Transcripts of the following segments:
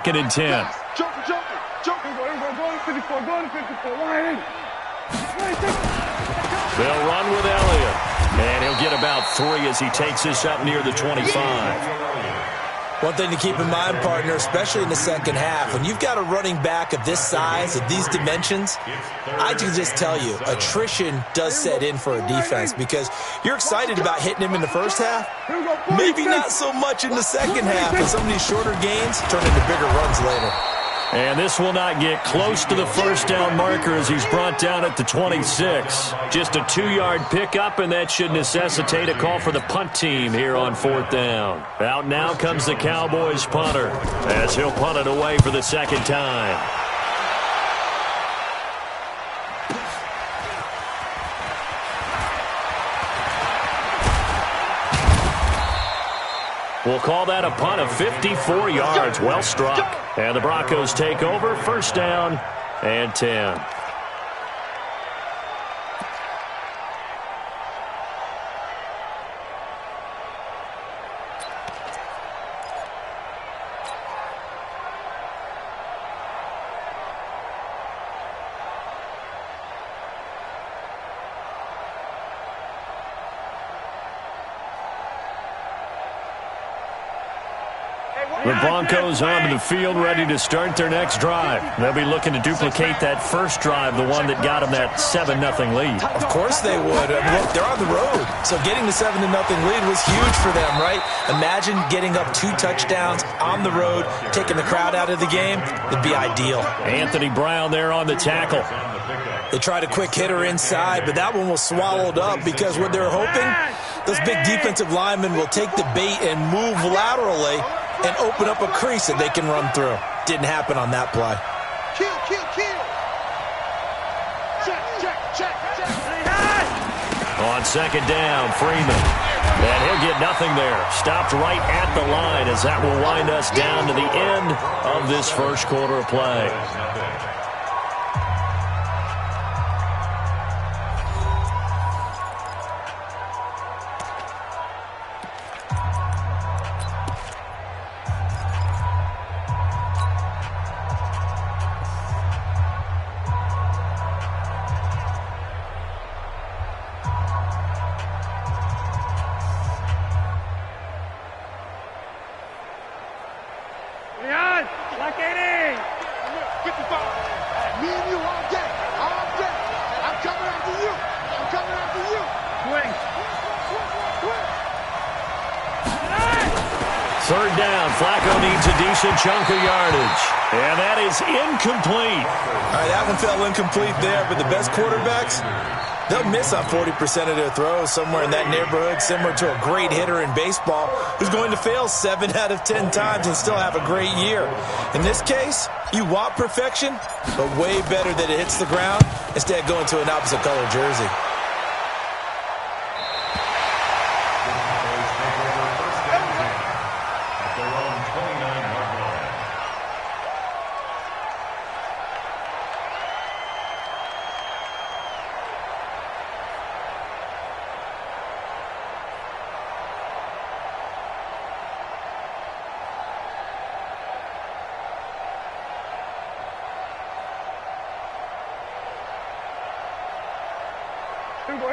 Second and 10. They'll run with Elliott. And he'll get about 3 as he takes this up near the 25. One thing to keep in mind, partner, especially in the second half, when you've got a running back of this size, of these dimensions, I can just tell you, attrition does set in for a defense because you're excited about hitting him in the first half, maybe not so much in the second half, and some of these shorter gains turn into bigger runs later. And this will not get close to the first down marker as he's brought down at the 26. Just a 2-yard pickup, and that should necessitate a call for the punt team here on 4th down. Out now comes the Cowboys punter as he'll punt it away for the second time. We'll call that a punt of 54 yards. Well struck. And the Broncos take over. First down and 10. The Broncos onto the field, ready to start their next drive. They'll be looking to duplicate that first drive, the one that got them that 7-0 lead. Of course they would. Look, they're on the road, so getting the 7-0 lead was huge for them, right? Imagine getting up 2 touchdowns on the road, taking the crowd out of the game. It'd be ideal. Anthony Brown there on the tackle. They tried a quick hitter inside, but that one was swallowed up because what they're hoping, those big defensive linemen will take the bait and move laterally and open up a crease that they can run through. Didn't happen on that play. Kill. Check. On second down, Freeman. And he'll get nothing there. Stopped right at the line as that will wind us down to the end of this first quarter of play. Third down, Flacco needs a decent chunk of yardage. And that is incomplete. All right, that one fell incomplete there, but the best quarterbacks, they'll miss on 40% of their throws, somewhere in that neighborhood, similar to a great hitter in baseball who's going to fail 7 out of 10 times and still have a great year. In this case, you want perfection, but way better that it hits the ground instead of going to an opposite color jersey.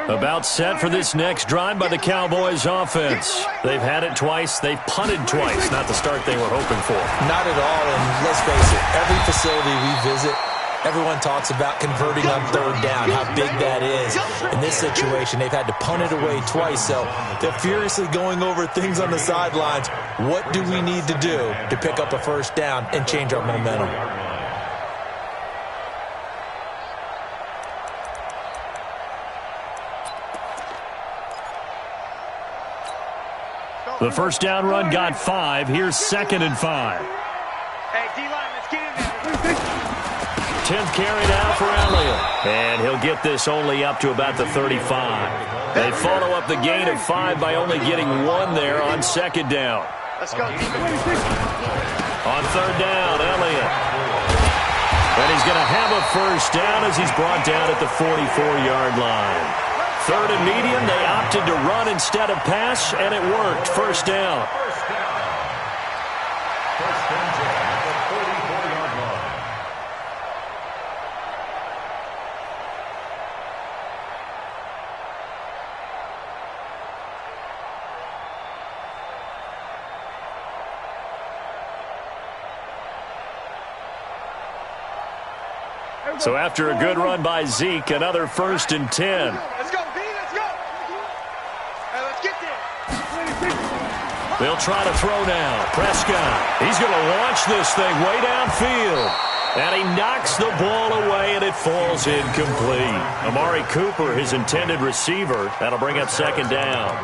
About set for this next drive by the Cowboys offense. They've had it twice. They've punted twice. Not the start they were hoping for. Not at all, and let's face it, every facility we visit, everyone talks about converting on third down, how big that is. In this situation, they've had to punt it away twice, so they're furiously going over things on the sidelines. What do we need to do to pick up a first down and change our momentum? The first down run got 5. Here's 2nd and 5. Hey, D-line, let's get in there. 10th carry now for Elliott. And he'll get this only up to about the 35. They follow up the gain of 5 by only getting 1 there on 2nd down. Let's go. On 3rd down, Elliott. And he's going to have a first down as he's brought down at the 44-yard line. 3rd and medium, they opted to run instead of pass, and it worked. First down. So after a good run by Zeke, another 1st and 10. Let's go, B, let's go. Hey, let's get there. They'll try to throw now. Prescott, he's going to launch this thing way downfield. And he knocks the ball away, and it falls incomplete. Amari Cooper, his intended receiver. That'll bring up 2nd down.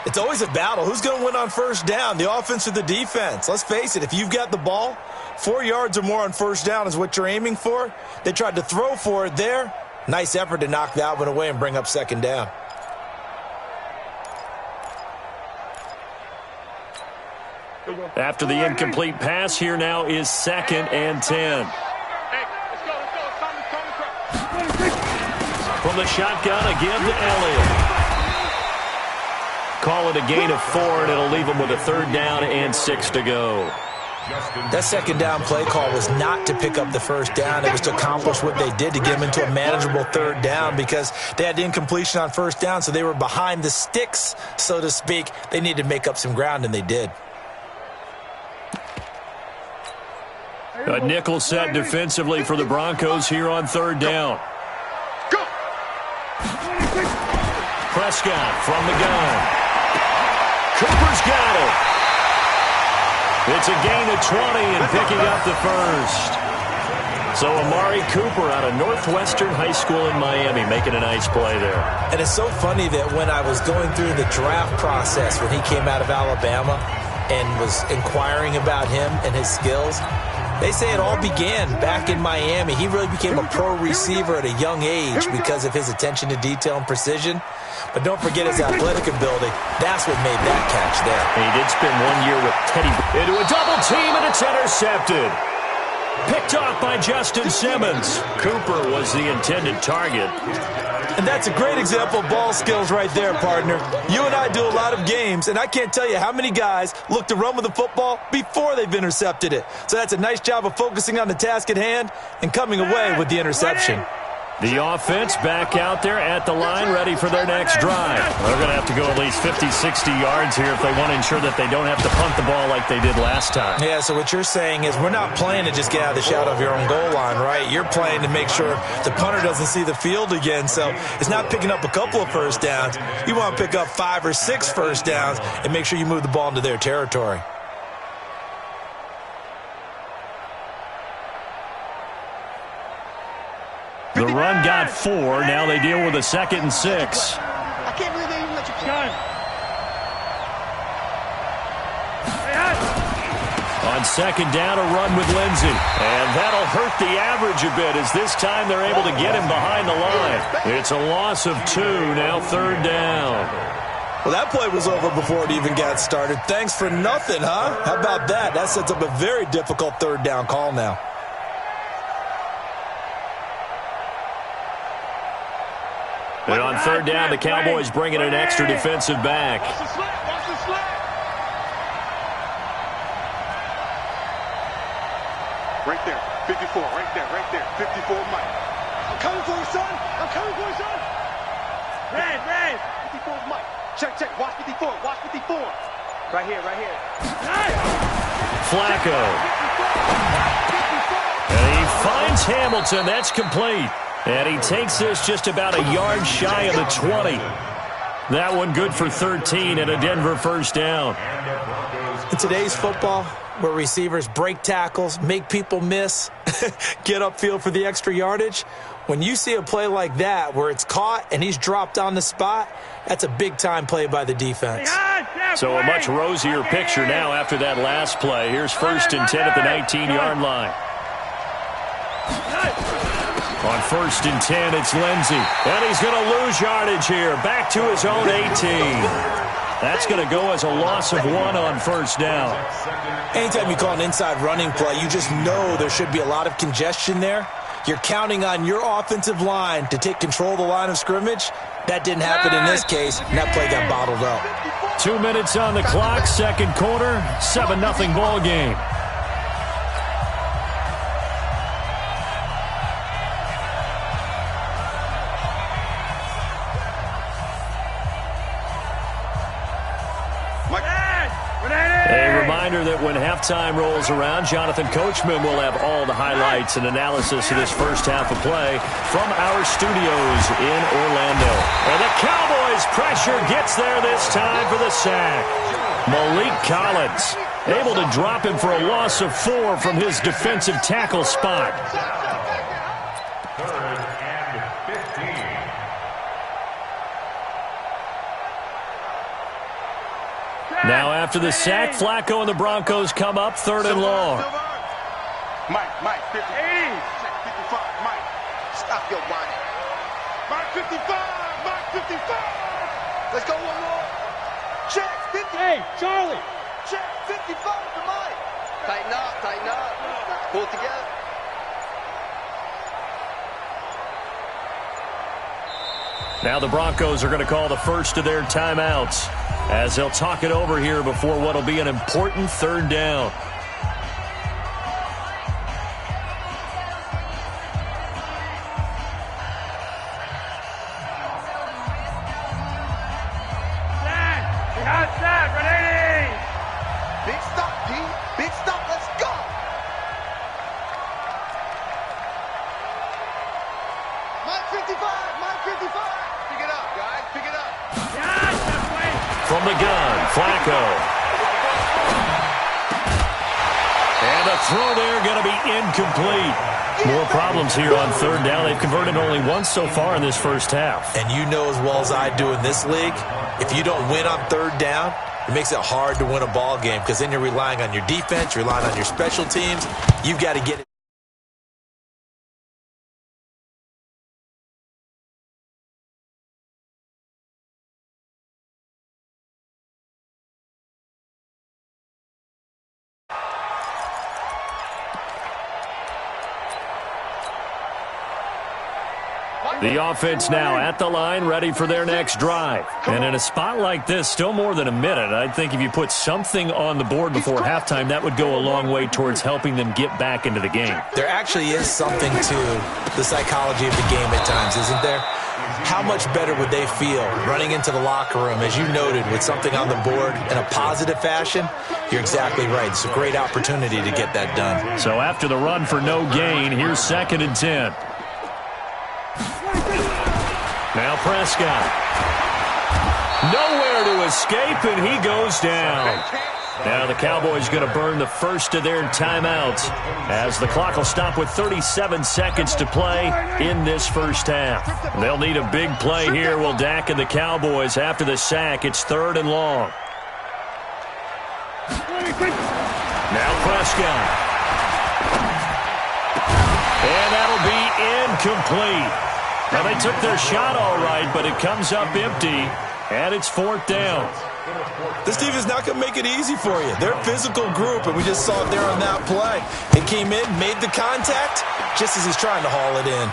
It's always a battle. Who's going to win on 1st down, the offense or the defense? Let's face it, if you've got the ball, 4 yards or more on 1st down is what you're aiming for. They tried to throw for it there. Nice effort to knock that one away and bring up 2nd down. After the incomplete pass, here now is 2nd and 10. Hey, let's go, it's time to cross. From the shotgun again to Elliott. Call it a gain of 4, and it'll leave them with a 3rd down and 6 to go. That 2nd down play call was not to pick up the 1st down. It was to accomplish what they did to get them into a manageable 3rd down because they had incompletion on 1st down, so they were behind the sticks, so to speak. They needed to make up some ground, and they did. A nickel set defensively for the Broncos here on 3rd down. Go! Prescott from the gun. Cooper's got it. It's a gain of 20 and picking up the 1st. So Amari Cooper out of Northwestern High School in Miami making a nice play there. And it's so funny that when I was going through the draft process when he came out of Alabama and was inquiring about him and his skills, they say it all began back in Miami. He really became a pro receiver at a young age because of his attention to detail and precision. But don't forget his athletic ability. That's what made that catch there. He did spend 1 year with Teddy into a double team, and it's intercepted. Picked off by Justin Simmons. Cooper was the intended target. And that's a great example of ball skills right there, partner. You and I do a lot of games, and I can't tell you how many guys look to run with the football before they've intercepted it. So that's a nice job of focusing on the task at hand and coming away with the interception. The offense back out there at the line, ready for their next drive. They're going to have to go at least 50, 60 yards here if they want to ensure that they don't have to punt the ball like they did last time. Yeah, so what you're saying is we're not playing to just get out of the shadow of your own goal line, right? You're playing to make sure the punter doesn't see the field again. So it's not picking up a couple of 1st downs. You want to pick up 5 or 6 1st downs and make sure you move the ball into their territory. The run got 4. Now they deal with a 2nd and 6. I can't believe they even let you play. On 2nd down, a run with Lindsey. And that'll hurt the average a bit as this time they're able to get him behind the line. It's a loss of 2, now 3rd down. Well, that play was over before it even got started. Thanks for nothing, huh? How about that? That sets up a very difficult 3rd down call now. And on 3rd down, the Cowboys bringing an extra defensive back. Watch the slant, watch the slant. Right there, 54, right there, 54, Mike. I'm coming for you, son. I'm coming for you, son. Red. 54, Mike. Check, watch 54, watch 54. Right here. Flacco. And he finds Hamilton. That's complete. And he takes this just about a yard shy of the 20. That one good for 13 and a Denver 1st down. In today's football, where receivers break tackles, make people miss, get upfield for the extra yardage, when you see a play like that where it's caught and he's dropped on the spot, that's a big-time play by the defense. So a much rosier picture now after that last play. Here's 1st and 10 at the 19-yard line. On 1st and 10, it's Lindsey. And he's going to lose yardage here. Back to his own 18. That's going to go as a loss of 1 on 1st down. Anytime you call an inside running play, you just know there should be a lot of congestion there. You're counting on your offensive line to take control of the line of scrimmage. That didn't happen in this case, and that play got bottled up. 2 minutes on the clock, 2nd quarter, 7-0 ball game. A reminder that when half halftime rolls around, Jonathan Coachman will have all the highlights and analysis of this first half of play from our studios in Orlando. And the Cowboys' pressure gets there this time for the sack. Malik Collins able to drop him for a loss of 4 from his defensive tackle spot. Now after the sack, Flacco and the Broncos come up 3rd and long. Mike, 50. 55, Mike. Stop your whining. Mike, 55, Mike, 55. Let's go one more. Check, 50. Hey, Charlie. Check, 55 for Mike. Tighten up. Pull it together. Now the Broncos are going to call the first of their timeouts as they'll talk it over here before what will be an important 3rd down. Big stop, D. Big stop. Let's go. Mike 55. Mike 55. Pick it up, guys. Pick it up. From the gun, Flacco. And the throw there going to be incomplete. More problems here on 3rd down. They've converted only once so far in this first half. And you know as well as I do in this league, if you don't win on 3rd down, it makes it hard to win a ball game because then you're relying on your defense, you're relying on your special teams. You've got to get it. The offense now at the line, ready for their next drive. And in a spot like this, still more than a minute, I think if you put something on the board before halftime, that would go a long way towards helping them get back into the game. There actually is something to the psychology of the game at times, isn't there? How much better would they feel running into the locker room, as you noted, with something on the board in a positive fashion? You're exactly right. It's a great opportunity to get that done. So after the run for no gain, here's 2nd and 10. Now Prescott. Nowhere to escape, and he goes down. Now the Cowboys going to burn the first of their timeouts as the clock will stop with 37 seconds to play in this first half. They'll need a big play here, will Dak and the Cowboys after the sack. It's 3rd and long. Now Prescott. And that'll be incomplete. Now, they took their shot all right, but it comes up empty, and it's 4th down. This team is not going to make it easy for you. They're a physical group, and we just saw it there on that play. It came in, made the contact, just as he's trying to haul it in.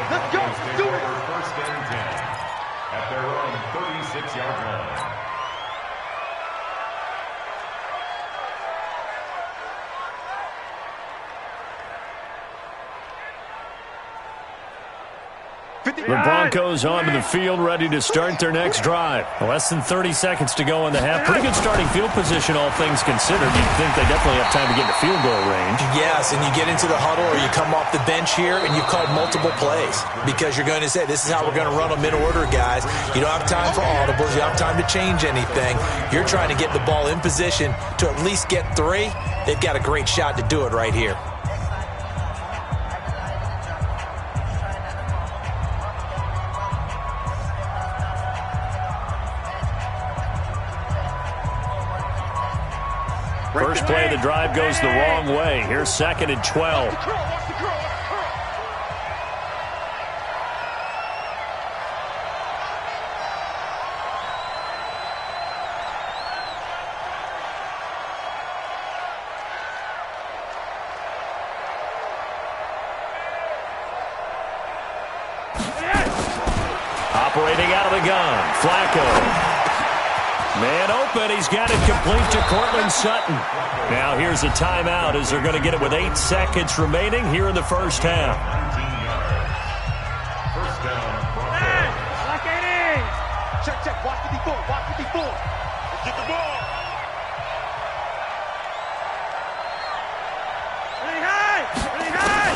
Let's go. Do it. 1st and 10 at their own 36-yard line. The Broncos onto the field, ready to start their next drive. Less than 30 seconds to go in the half. Pretty good starting field position, all things considered. You'd think they definitely have time to get to field goal range. Yes, and you get into the huddle or you come off the bench here and you've called multiple plays because you're going to say, this is how we're going to run them in order, guys. You don't have time for audibles. You don't have time to change anything. You're trying to get the ball in position to at least get 3. They've got a great shot to do it right here. First play of the drive goes the wrong way. Here's 2nd and 12. Operating out of the gun, Flacco. Man open, he's got it complete to Cortland Sutton. Now here's a timeout as they're going to get it with 8 seconds remaining here in the first half. 1 down. Check, check. Watch 54. Watch 54. Let's get the ball. Really high. Really high.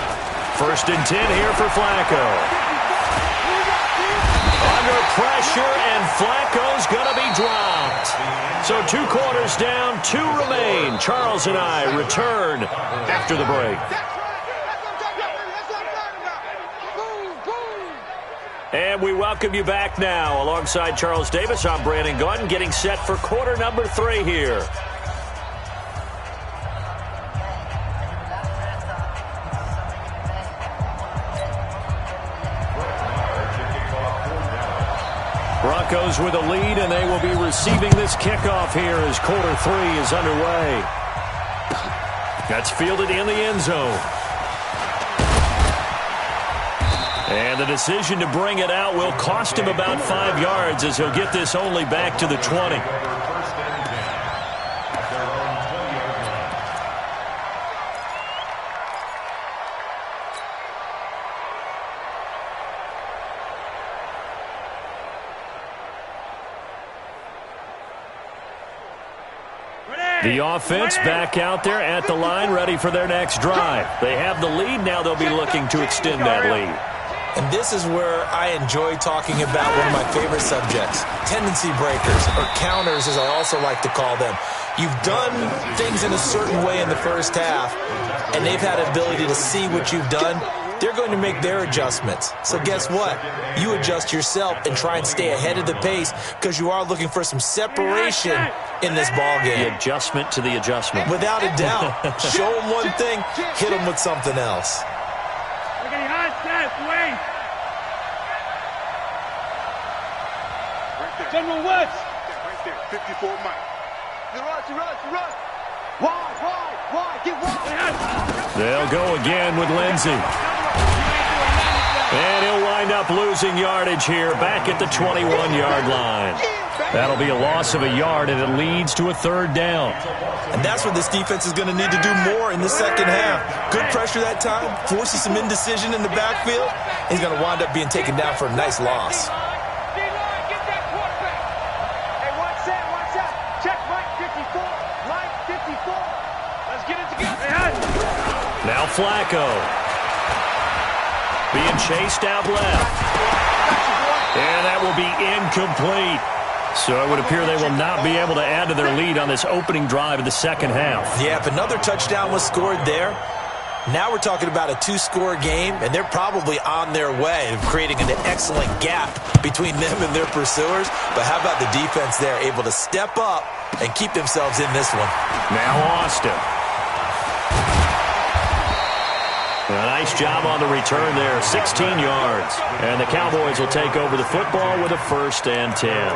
1st and 10 here for Flacco. Under pressure, and Flacco's going to be dropped. So 2 quarters down, 2 remain. Charles and I return after the break. And we welcome you back now. Alongside Charles Davis, I'm Brandon Gaudin, getting set for quarter number 3 here. Broncos with a lead, and they will be receiving this kickoff here as quarter 3 is underway. That's fielded in the end zone. And the decision to bring it out will cost him about 5 yards as he'll get this only back to the 20. The offense back out there at the line, ready for their next drive. They have the lead. Now they'll be looking to extend that lead. And this is where I enjoy talking about one of my favorite subjects, tendency breakers, or counters as I also like to call them. You've done things in a certain way in the first half, and they've had the ability to see what you've done. They're going to make their adjustments. So guess what? You adjust yourself and try and stay ahead of the pace because you are looking for some separation in this ball game. The adjustment to the adjustment. Without a doubt. Show them one thing, hit them with something else. General West. Right there, 54 Mike. You run. Wide, get wide. They'll go again with Lindsey. And he'll wind up losing yardage here back at the 21-yard line. That'll be a loss of a yard, and it leads to a 3rd down. And that's what this defense is going to need to do more in the second half. Good pressure that time, forces some indecision in the backfield. He's going to wind up being taken down for a nice loss. Now Flacco. Being chased out left. And that will be incomplete. So it would appear they will not be able to add to their lead on this opening drive of the second half. Yeah, if another touchdown was scored there, now we're talking about a 2-score game, and they're probably on their way of creating an excellent gap between them and their pursuers. But how about the defense there, able to step up and keep themselves in this one? Now Austin. A nice job on the return there, 16 yards. And the Cowboys will take over the football with a 1st and 10.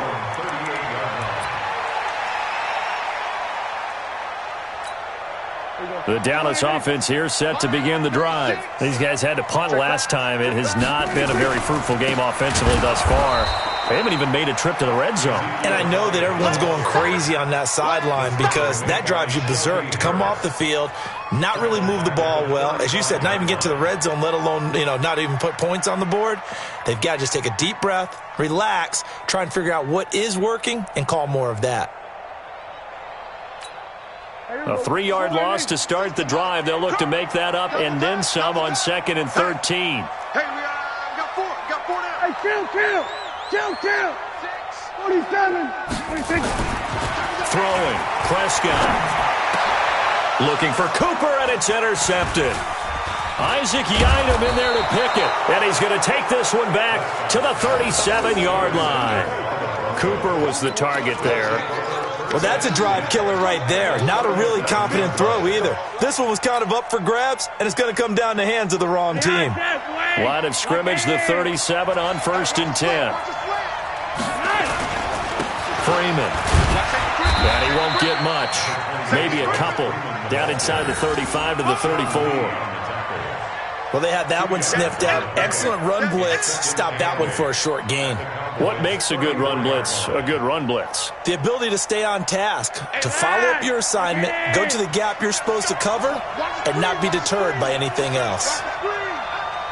The Dallas offense here set to begin the drive. These guys had to punt last time. It has not been a very fruitful game offensively thus far. They haven't even made a trip to the red zone. And I know that everyone's going crazy on that sideline because that drives you berserk to come off the field, not really move the ball well. As you said, not even get to the red zone, let alone, not even put points on the board. They've got to just take a deep breath, relax, try and figure out what is working, and call more of that. A 3-yard loss to start the drive. They'll look to make that up and then some on 2nd and 13. Hey, we got 4 now. Hey, chill. 47, 46. Throwing, Prescott. Looking for Cooper, and it's intercepted. Isaac Yiadom in there to pick it, and he's going to take this one back to the 37-yard line. Cooper was the target there. Well, that's a drive killer right there. Not a really confident throw either. This one was kind of up for grabs, and it's going to come down the hands of the wrong team. Line of scrimmage, the 37 on 1st and 10. Freeman. And he won't get much. Maybe a couple. Down inside the 35 to the 34. Well, they had that one sniffed out. Excellent run blitz. Stopped that one for a short gain. What makes a good run blitz a good run blitz? The ability to stay on task, to follow up your assignment, go to the gap you're supposed to cover, and not be deterred by anything else.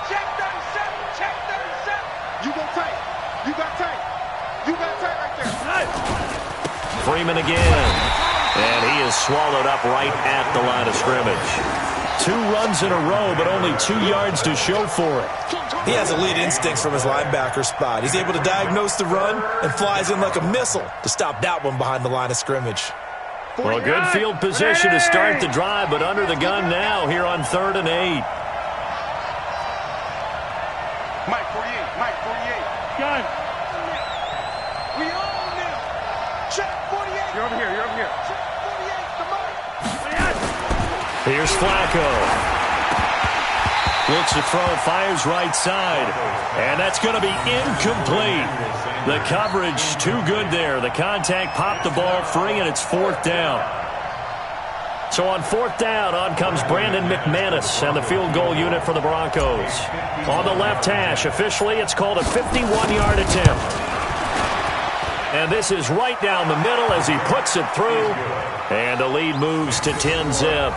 Check 37. You got tight. Freeman again. And he is swallowed up right at the line of scrimmage. 2 runs in a row, but only 2 yards to show for it. He has elite instincts from his linebacker spot. He's able to diagnose the run and flies in like a missile to stop that one behind the line of scrimmage. Well, good field position to start the drive, but under the gun now here on 3rd and 8. Mike 48, Mike 48. Gun. We own them. Check 48. You're over here, you're over here. Check 48, come on. Here's Flacco. Looks to throw, fires right side. And that's going to be incomplete. The coverage too good there. The contact popped the ball free, and it's 4th down. So on 4th down, on comes Brandon McManus and the field goal unit for the Broncos. On the left hash, officially it's called a 51-yard attempt. And this is right down the middle as he puts it through. And the lead moves to 10-zip.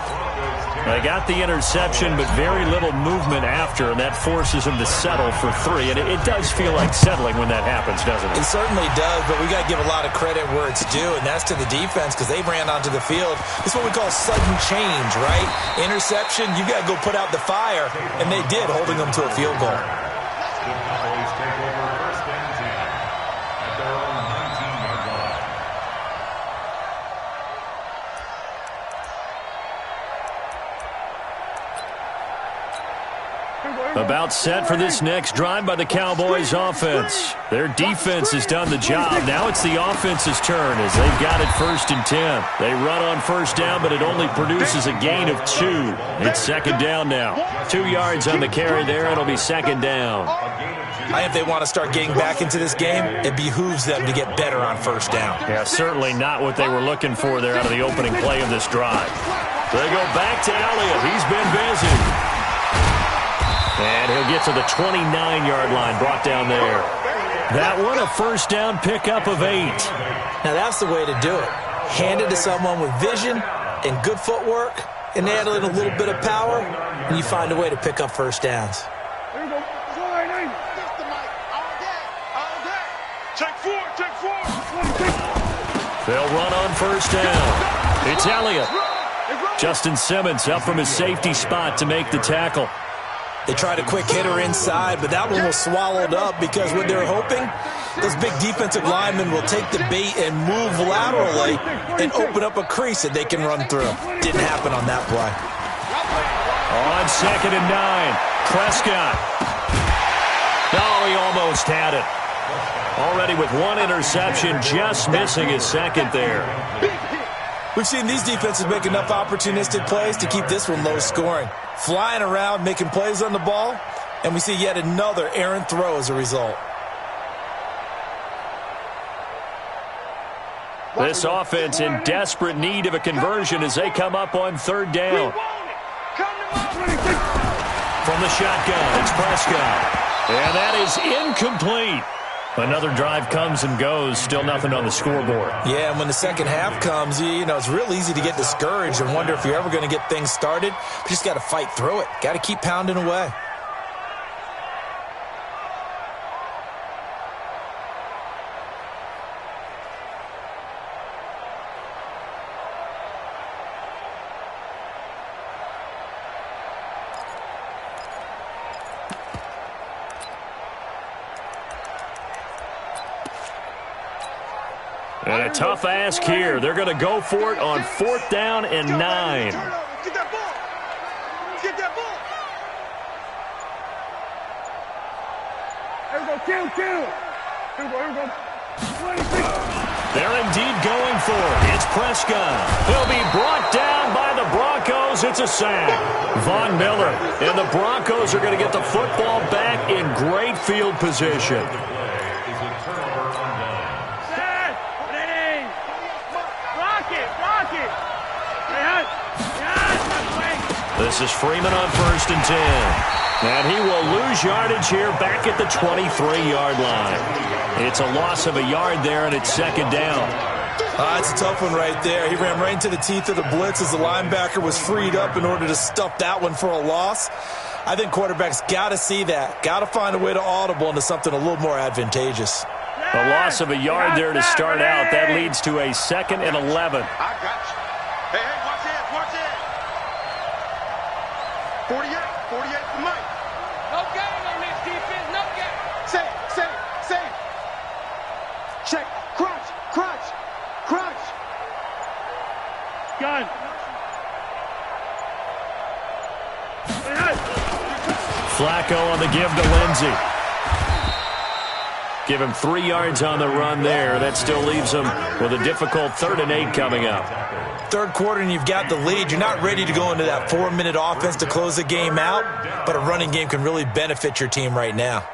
They got the interception, but very little movement after, and that forces him to settle for 3. And it does feel like settling when that happens, doesn't it? It certainly does, but we got to give a lot of credit where it's due, and that's to the defense because they ran onto the field. It's what we call sudden change, right? Interception, you got to go put out the fire, and they did, holding them to a field goal. Cowboys take over 1st and 10 at their own 19-yard line. About set for this next drive by the Cowboys offense. Their defense has done the job. Now it's the offense's turn as they've got it 1st and 10. They run on 1st down, but it only produces a gain of 2. It's 2nd down now. 2 yards on the carry there. It'll be 2nd down. I think if they want to start getting back into this game, it behooves them to get better on 1st down. Yeah, certainly not what they were looking for there out of the opening play of this drive. They go back to Elliott. He's been busy. And he'll get to the 29-yard line, brought down there. That one, a 1st down pickup of 8. Now that's the way to do it. Hand it to someone with vision and good footwork, and add in a little bit of power, and you find a way to pick up 1st downs. They'll run on 1st down. It's Elliott. Justin Simmons up from his safety spot to make the tackle. They tried a quick hitter inside, but that one was swallowed up because what they're hoping, those big defensive linemen will take the bait and move laterally and open up a crease that they can run through. Didn't happen on that play. On 2nd and 9, Prescott. No, he almost had it. Already with 1 interception, just missing his 2nd there. We've seen these defenses make enough opportunistic plays to keep this one low scoring. Flying around, making plays on the ball, and we see yet another errant throw as a result. This offense in desperate need of a conversion as they come up on 3rd down. From the shotgun, it's Prescott. And that is incomplete. Another drive comes and goes, still nothing on the scoreboard. Yeah, and when the second half comes, you know, it's real easy to get discouraged and wonder if you're ever going to get things started. You just got to fight through it. Got to keep pounding away. And a tough ask here. They're going to go for it on 4th down and 9. Get that ball. Get that ball. Here we go, kill. Here we go. They're indeed going for it. It's Prescott. He'll be brought down by the Broncos. It's a sack. Von Miller. And the Broncos are going to get the football back in great field position. This is Freeman on 1st and 10. And he will lose yardage here back at the 23-yard line. It's a loss of a yard there, and it's 2nd down. It's a tough one right there. He ran right into the teeth of the blitz as the linebacker was freed up in order to stuff that one for a loss. I think quarterbacks got to see that. Got to find a way to audible into something a little more advantageous. Yeah. A loss of a yard there to start out. That leads to a 2nd and 11. I got you. Hey, watch it, watch it. 48 for Mike. No game on this defense, no game. Safe. Check, crunch. Gun. Flacco on the give to Lindsey. Give him 3 yards on the run there. That still leaves him with a difficult 3rd and 8 coming up. Third quarter and you've got the lead. You're not ready to go into that 4-minute offense to close the game out, but a running game can really benefit your team right now.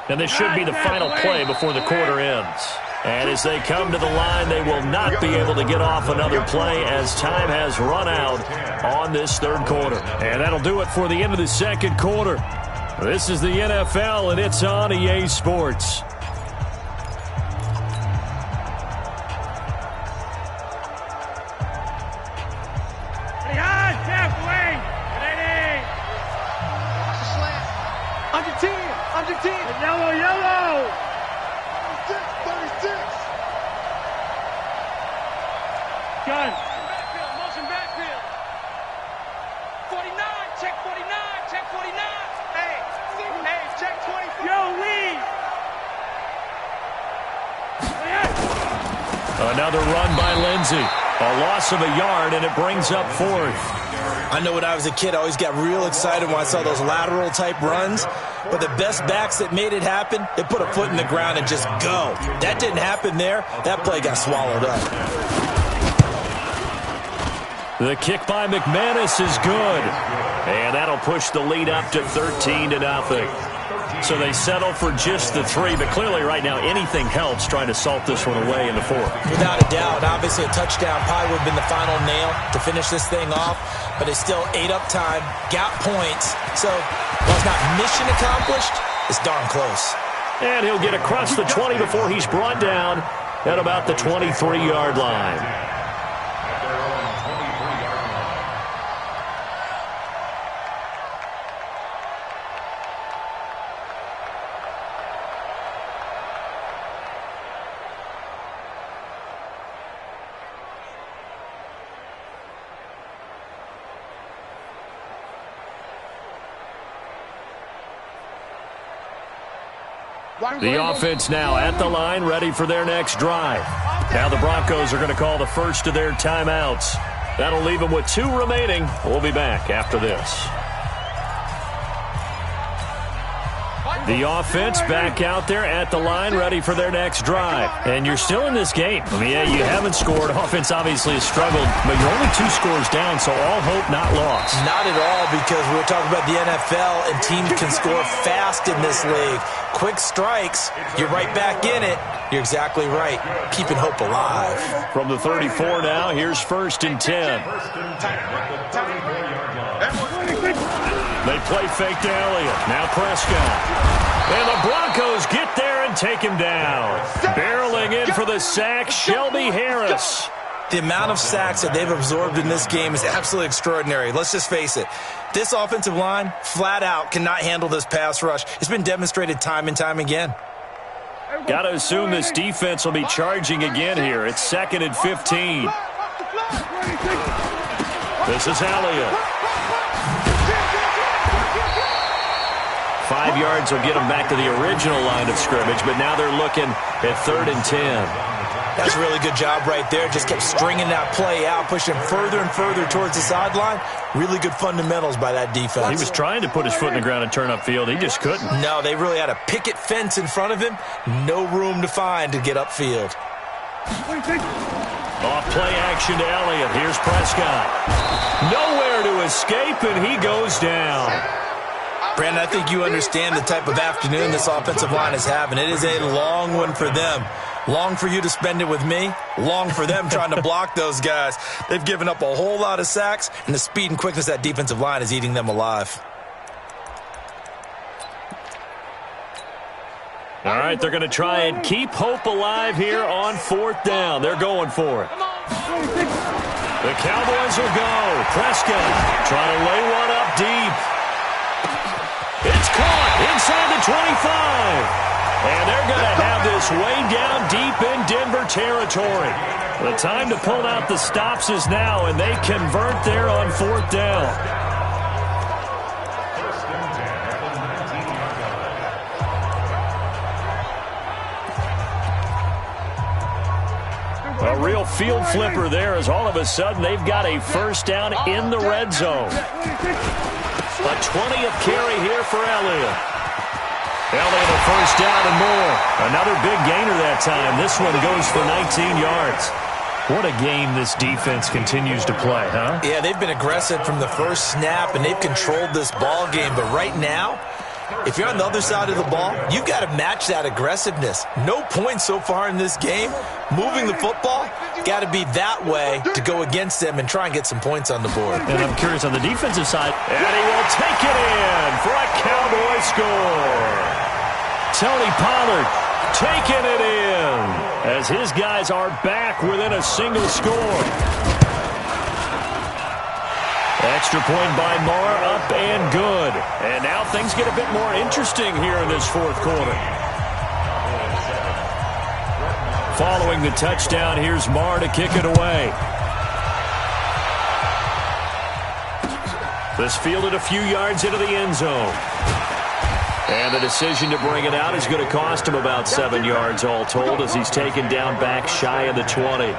And this should be the final play before the quarter ends. And as they come to the line, they will not be able to get off another play as time has run out on this 3rd quarter. And that'll do it for the end of the 2nd quarter. This is the NFL, and it's on EA Sports. Under 10. Yellow. 36. Gun. Motion backfield. 49. Check 49. Hey, check 24. Yo, lead. Another run by Lindsey. A loss of a yard, and it brings up 4th. I know when I was a kid, I always got real excited when I saw those lateral-type runs. But the best backs that made it happen, they put a foot in the ground and just go. That didn't happen there. That play got swallowed up. The kick by McManus is good. And that'll push the lead up to 13-0. So they settle for just the 3. But clearly right now, anything helps trying to salt this one away in the 4th. Without a doubt, obviously a touchdown probably would have been the final nail to finish this thing off. But they still ate up time, got points. So while it's not mission accomplished, it's darn close. And he'll get across the 20 before he's brought down at about the 23-yard line. The offense now at the line, ready for their next drive. Now the Broncos are going to call the first of their timeouts. That'll leave them with 2 remaining. We'll be back after this. The offense back out there at the line, ready for their next drive. And you're still in this game. I mean, yeah, you haven't scored. Offense obviously has struggled, but you're only 2 scores down, so all hope not lost. Not at all, because we're talking about the NFL, and teams can score fast in this league. Quick strikes, you're right back in it. You're exactly right. Keeping hope alive. From the 34 now, here's 1st and 10. They play fake to Elliott. Now Prescott. And the Broncos get there and take him down. Barreling in for the sack, Shelby Harris. The amount of sacks that they've absorbed in this game is absolutely extraordinary. Let's just face it. This offensive line, flat out, cannot handle this pass rush. It's been demonstrated time and time again. Got to assume this defense will be charging again here. It's 2nd and 15. This is Elliott. 5 yards will get them back to the original line of scrimmage, but now they're looking at 3rd and 10. That's a really good job right there. Just kept stringing that play out, pushing further and further towards the sideline. Really good fundamentals by that defense. He was trying to put his foot in the ground and turn upfield. He just couldn't. No, they really had a picket fence in front of him. No room to find to get upfield. Off play action to Elliott. Here's Prescott. Nowhere to escape, and he goes down. Brandon, I think you understand the type of afternoon this offensive line is having. It is a long one for them. Long for you to spend it with me. Long for them trying to block those guys. They've given up a whole lot of sacks, and the speed and quickness of that defensive line is eating them alive. All right, they're going to try and keep hope alive here on 4th down. They're going for it. The Cowboys will go. Prescott trying to lay one up deep. It's caught inside the 25. And they're going to have this way down deep in Denver territory. The time to pull out the stops is now, and they convert there on 4th down. A real field flipper there as all of a sudden they've got a first down in the red zone. A 20th carry here for Elliott. Elliott a first down and more. Another big gainer that time. This one goes for 19 yards. What a game this defense continues to play, huh? Yeah, they've been aggressive from the first snap, and they've controlled this ball game. But right now, if you're on the other side of the ball, you've got to match that aggressiveness. No points so far in this game. Moving the football, got to be that way to go against them and try and get some points on the board. And I'm curious on the defensive side. And he will take it in for a Cowboy score. Tony Pollard taking it in as his guys are back within a single score. Extra point by Marr, up and good. And now things get a bit more interesting here in this 4th quarter. Following the touchdown, here's Marr to kick it away. This fielded a few yards into the end zone. And the decision to bring it out is going to cost him about 7 yards all told as he's taken down back shy of the 20.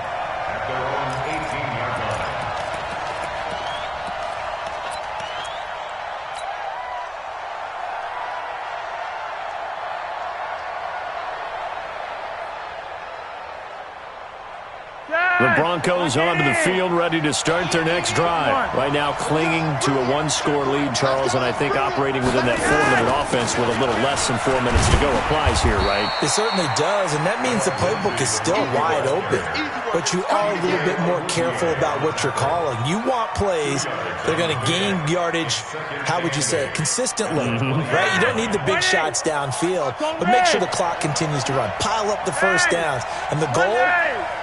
The Broncos onto the field, ready to start their next drive. Right now clinging to a 1-score lead, Charles, and I think operating within that 4-minute offense with a little less than 4 minutes to go applies here, right? It certainly does, and that means the playbook is still wide open. But you are a little bit more careful about what you're calling. You want plays that are going to gain yardage, how would you say it, consistently, right? You don't need the big shots downfield, but make sure the clock continues to run. Pile up the first downs, and the goal,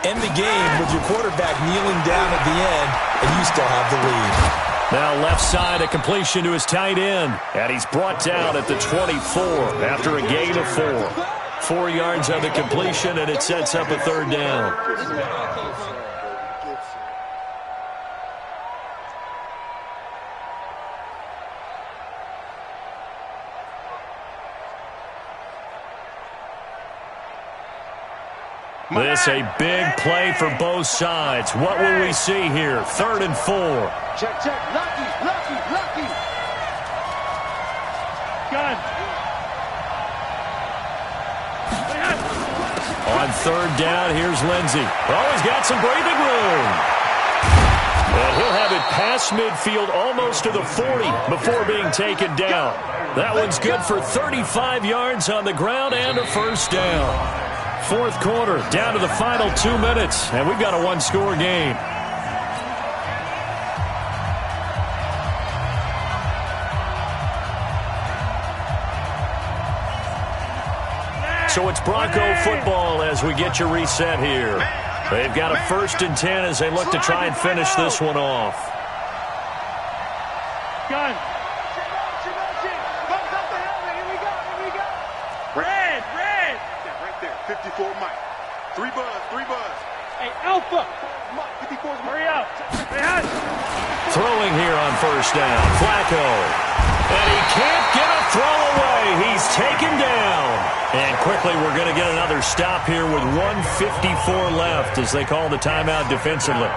end the game with your quarterback kneeling down at the end, and you still have the lead. Now left side, a completion to his tight end, and he's brought down at the 24 after a gain of 4. 4 yards on the completion, and it sets up a 3rd down. This a big play for both sides. What will we see here? 3rd and 4. Check, check. Lucky, lucky, lucky. Gun. On 3rd down, here's Lindsey. Oh, he's got some breathing room. And he'll have it past midfield almost to the 40 before being taken down. That one's good for 35 yards on the ground and a first down. 4th quarter, down to the final 2 minutes, and we've got a 1-score game. So it's Bronco football as we get you reset here. They've got a 1st and 10 as they look to try and finish this one off. Gun. Red, red. Right there, 54 Mike. 3 buzz, 3 buzz. Hey, Alpha. Mike, 54 Mike. Hurry up. Throwing here on 1st down, Flacco. And he can't get a throw away. He's taken down. And quickly we're going to get another stop here with 1:54 left as they call the timeout defensively.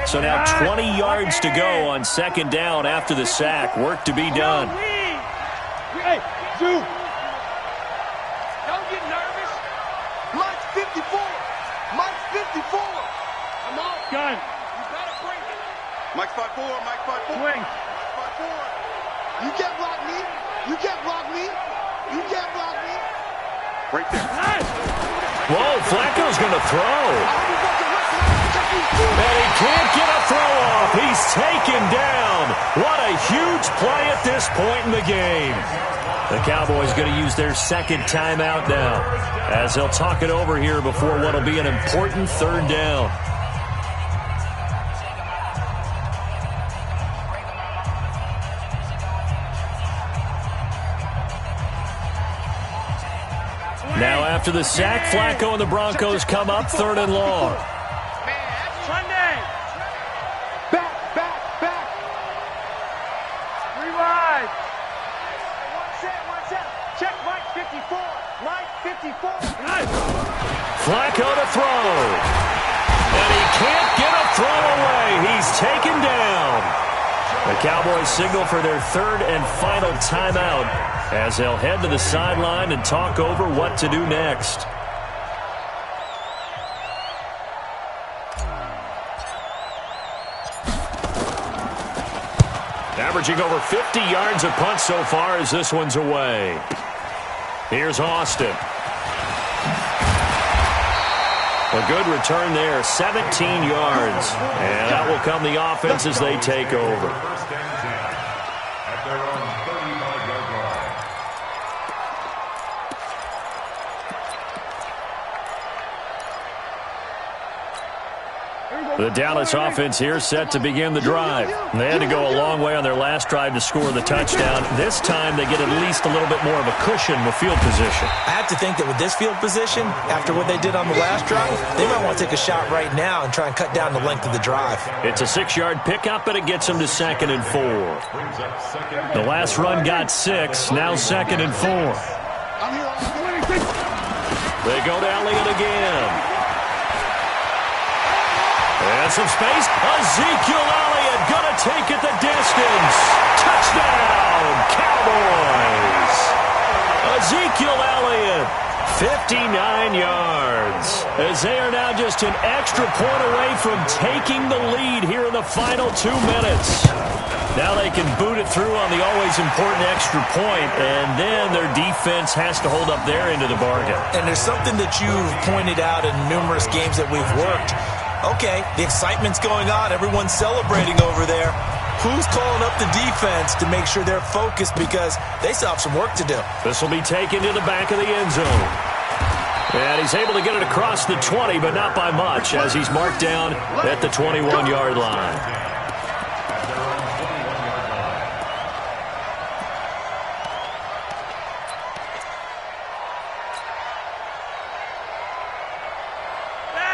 So now 20 yards to go on 2nd down after the sack. Work to be done. Hey, Zoo. Don't get nervous. Mike's 54. Mike's 54. Come on. Gun. You better bring it. Mike's 5'4", Mike's 5'4". Swing. Mike's 5'4". You can't block me. You can't block me. You can't block me. Right there. Nice. Whoa, Flacco's going to throw. And he can't get a throw off. He's taken down. What a huge play at this point in the game. The Cowboys going to use their second timeout now, as they'll talk it over here before what will be an important third down. Now after the sack, Flacco and the Broncos come up third and long. Sunday. Back. Rewind. One set. Check Mike 54. Mike 54. Flacco to throw. And he can't get a throw away. He's taken down. The Cowboys signal for their third and final timeout as they'll head to the sideline and talk over what to do next. Averaging over 50 yards a punt so far as this one's away. Here's Austin. A good return there, 17 yards. And that will come the offense as they take over. First and 10 at their own 35-yard line. The Dallas offense here set to begin the drive. They had to go a long way on their last drive to score the touchdown. This time they get at least a little bit more of a cushion with field position. I have to think that with this field position, after what they did on the last drive, they might want to take a shot right now and try and cut down the length of the drive. It's a 6-yard pickup, but it gets them to 2nd and 4. The last run got 6, now 2nd and 4. They go to Elliott again. And some space. Ezekiel Elliott going to take it the distance. Touchdown, Cowboys. Ezekiel Elliott, 59 yards. As they are now just an extra point away from taking the lead here in the final 2 minutes. Now they can boot it through on the always important extra point, and then their defense has to hold up their end of the bargain. And there's something that you've pointed out in numerous games that we've worked. Okay, the excitement's going on. Everyone's celebrating over there. Who's calling up the defense to make sure they're focused because they still have some work to do? This will be taken to the back of the end zone. And he's able to get it across the 20, but not by much, as he's marked down at the 21-yard line.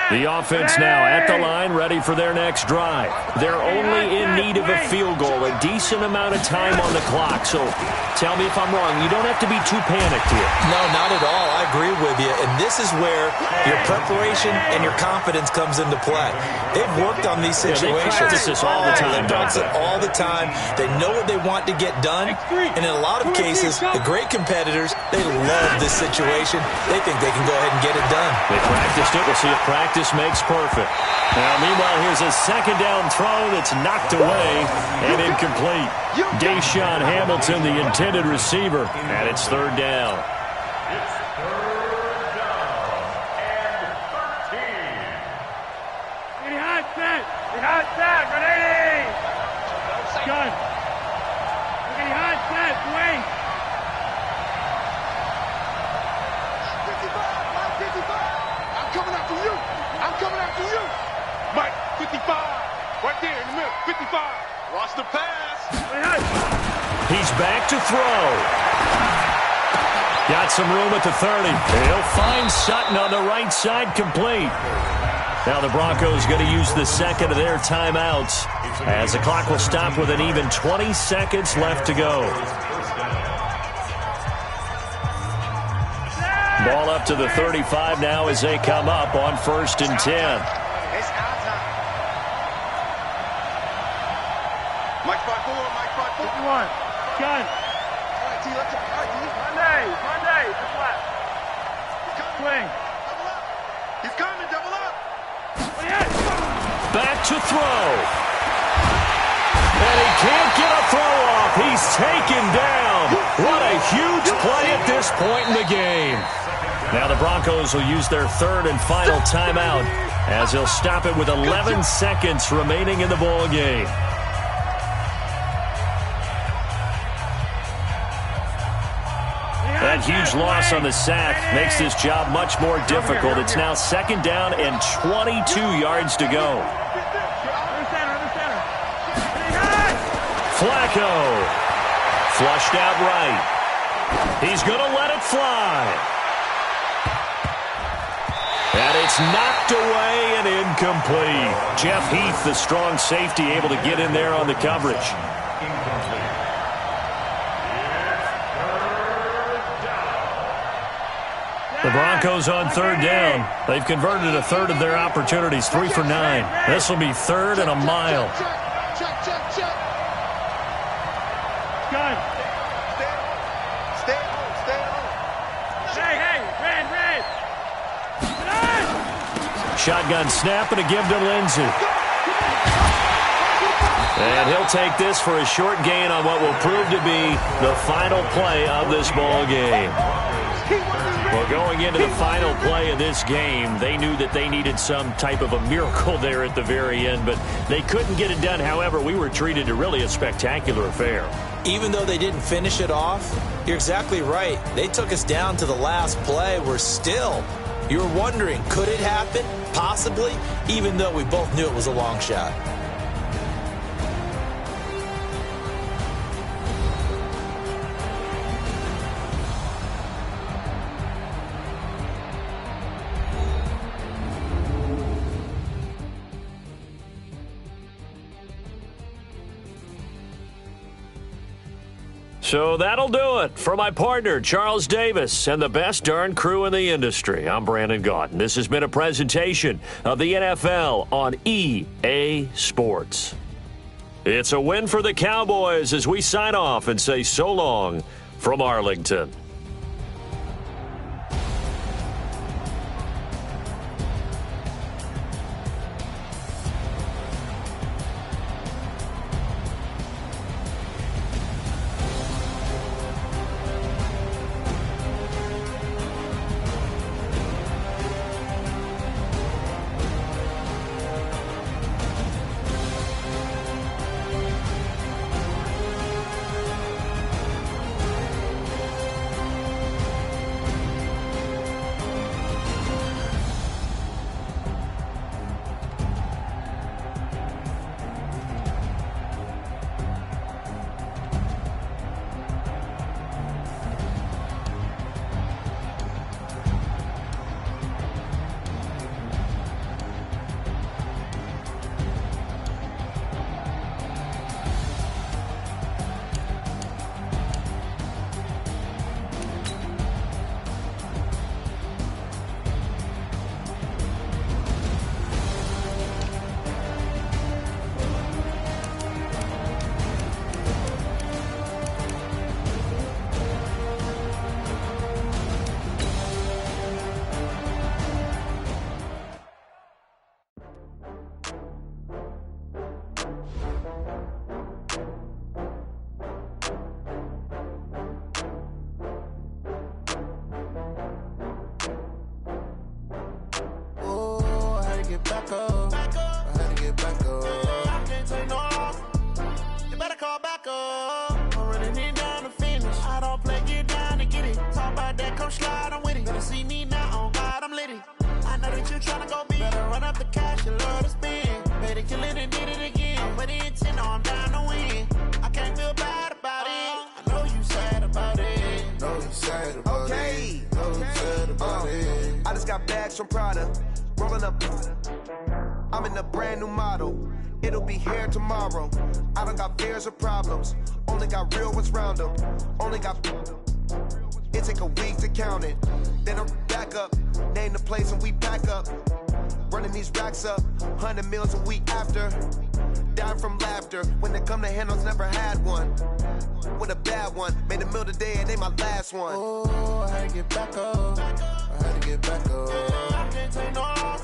The offense now at the line, ready for their next drive. They're only in need of a field goal, a decent amount of time on the clock. So tell me if I'm wrong. You don't have to be too panicked here. No, not at all. I agree with you. And this is where your preparation and your confidence comes into play. They've worked on these situations. They practice this all the time. They practice it all the time. They know what they want to get done. And in a lot of cases, the great competitors, they love this situation. They think they can go ahead and get it done. They practiced it. We'll see if practice makes perfect. Now, meanwhile, here's a second down throw that's knocked away and incomplete. Deshaun Hamilton, the intended receiver, and it's third down. It's third down and 13. Get hot set. Ready. Gun. Get hot set. Wait. 55. I'm coming after you. Mike, 55. Right there in the middle. 55. Watch the pass. He's back to throw. Got some room at the 30. He'll find Sutton on the right side, complete. Now the Broncos going to use the second of their timeouts as the clock will stop with an even 20 seconds left to go. Ball up to the 35 now as they come up on 1st and 10. Mike 5-4. 51. Gun. Monday. Just left. Swing. He's coming, double up. Back to throw. And he can't get a throw off. He's taken down. What a huge play at this point in the game. Now the Broncos will use their third and final timeout as he'll stop it with 11 seconds remaining in the ball game. That huge loss on the sack makes this job much more difficult. It's now 2nd down and 22 yards to go. Flacco. Flushed out right. He's going to let it fly. And it's knocked away and incomplete. Jeff Heath, the strong safety, able to get in there on the coverage. The Broncos on 3rd down. They've converted 1/3 of their opportunities, 3 for 9. This will be 3rd and a mile. Check. Gun. Stay on. Hey, red. Shotgun snap and a give to Lindsey. And he'll take this for a short gain on what will prove to be the final play of this ball game. Well, going into the final play of this game, they knew that they needed some type of a miracle there at the very end, but they couldn't get it done. However, we were treated to really a spectacular affair. Even though they didn't finish it off, you're exactly right. They took us down to the last play. You were wondering, could it happen? Possibly, even though we both knew it was a long shot. So that'll do it for my partner, Charles Davis, and the best darn crew in the industry. I'm Brandon Gaudin. This has been a presentation of the NFL on EA Sports. It's a win for the Cowboys as we sign off and say so long from Arlington. Back up. I had to get back up. I can't take no loss. You better call back up. I'm running it down to finish. I don't play, get down to get it. Talk about that, come slide, I'm with it. Better see me now, on God, I'm litty. I know that you tryna go big. Better run up the cash, you love to spend. Better kill it and did it again. I'm with the intent, no, I'm down to win. I can't feel bad about it. I know you sad about it. Know you sad about it. Know you sad about it. I just got bags from Prada. Rolling up, I'm in a brand new model. It'll be here tomorrow. I don't got fears or problems. Only got real ones round them. Only got. It take a week to count it. Then I'm back up. Name the place and we pack up. Running these racks up. 100 meals a week after. Down from laughter. When they come to handles, never had one. With a bad one. Made a meal today and they my last one. Oh, I had to get back up. I had to get back up. I can't take no loss.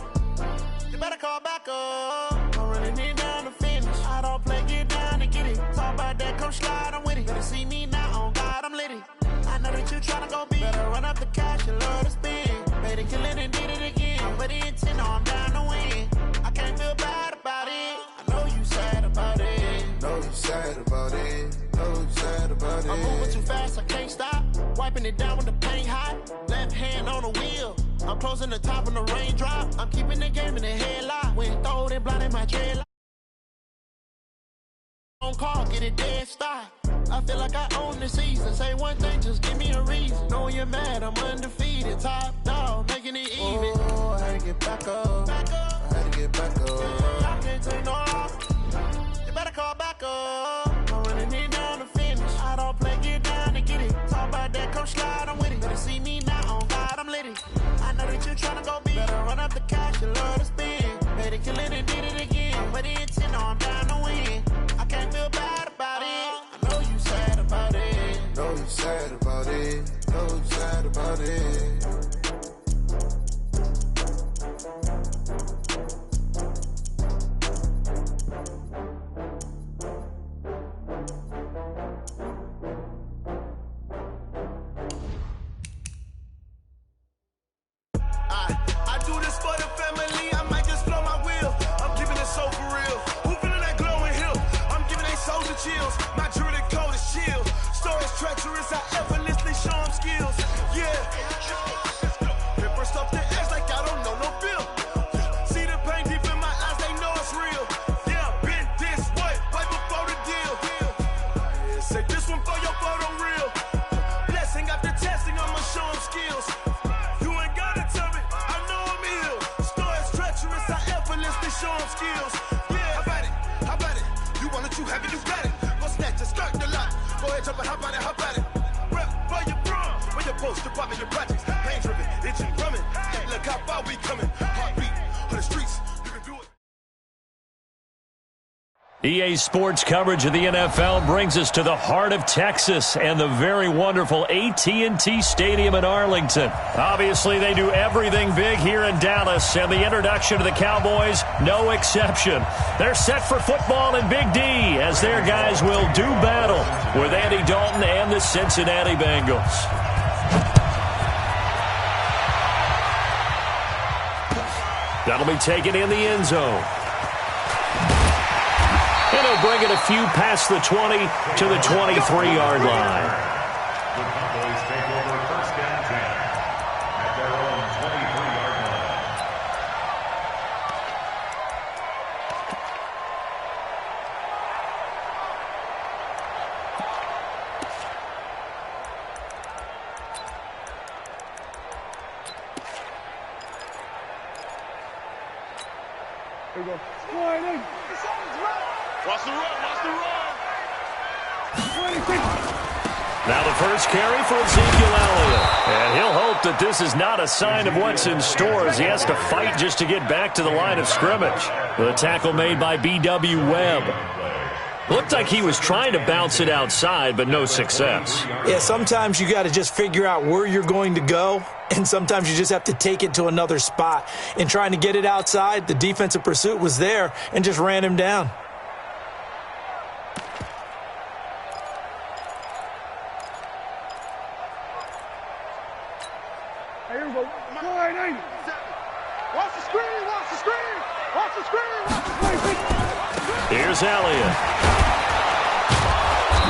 You better call back up. I'm running it down to finish. I don't play, get down to get it. Talk about that, come slide, I'm with it. Better see me now, on God, I'm litty. I know that you tryna go big. Better run up the cash, you love to spend. Better kill it and did it again. But the intent, no, I'm down to win. Putting it down with the paint hot. Left hand on the wheel. I'm closing the top when the raindrop. I'm keeping the game in the headlock. When throw it blind in my dreadlock. On call, get it dead stop. I feel like I own the season. Say one thing, just give me a reason. Knowing you're mad, I'm undefeated. Top dog, making it even. Oh, I had to get back up. I had to get back up. I can't take no off. You better call back up. I'm running it down to finish. I don't play, get down to get it. Talk about that, come slide, I'm with it. Better see me now, on God, I'm lit it. I know that you're trying to go big. Better run up the cash, you love to spend. Better kill it and did it again. But the intent, no, I'm down to win. I can't feel bad about it. I know you sad about it. Know you sad about it. Know you sad about it. I do this for the family. I might just blow my wheel. I'm keeping it so for real. Who feeling that glowing hill? I'm giving they soldier chills. My jewelry code is chill. Stories treacherous. I effortlessly show them skills. Yeah. Paper stuff the edge like I don't know no bill. See the pain deep in my eyes. They know it's real. Yeah, been this way right before the deal. Yeah, say this one for your photo reel. Blessing after testing, I'ma show them skills. You ain't gotta tell me, I know I'm ill. Stories treacherous, I effortlessly show them skills. Yeah, how about it? How about it? You want it, you have it, you got it. Go snatch a skirt the lot. Go ahead, jump it, how about it? How about it? Rep for your bro, where your post, department, your projects. Pain driven, itching, drumming. Hey, look how far we coming. Heartbeat on the streets, you can do it. EA Sports coverage of the NFL brings us to the heart of Texas and the very wonderful AT&T Stadium in Arlington. Obviously, they do everything big here in Dallas, and the introduction to the Cowboys, no exception. They're set for football in Big D as their guys will do battle with Andy Dalton and the Cincinnati Bengals. That'll be taken in the end zone. And he'll bring it a few past the 20 to the 23-yard line. The Cowboys take over first and 10 at their own 23-yard line. Here we go. Sliding. Watch the run, watch the run. Now the first carry for Ezekiel Elliott. And he'll hope that this is not a sign of what's in store as he has to fight just to get back to the line of scrimmage. The tackle made by B.W. Webb. Looked like he was trying to bounce it outside, but no success. Yeah, sometimes you got to just figure out where you're going to go, and sometimes you just have to take it to another spot. In trying to get it outside, the defensive pursuit was there and just ran him down. Here we go. Sliding. Watch the screen, watch the screen. Watch the screen, watch the screen. Here's Elliott.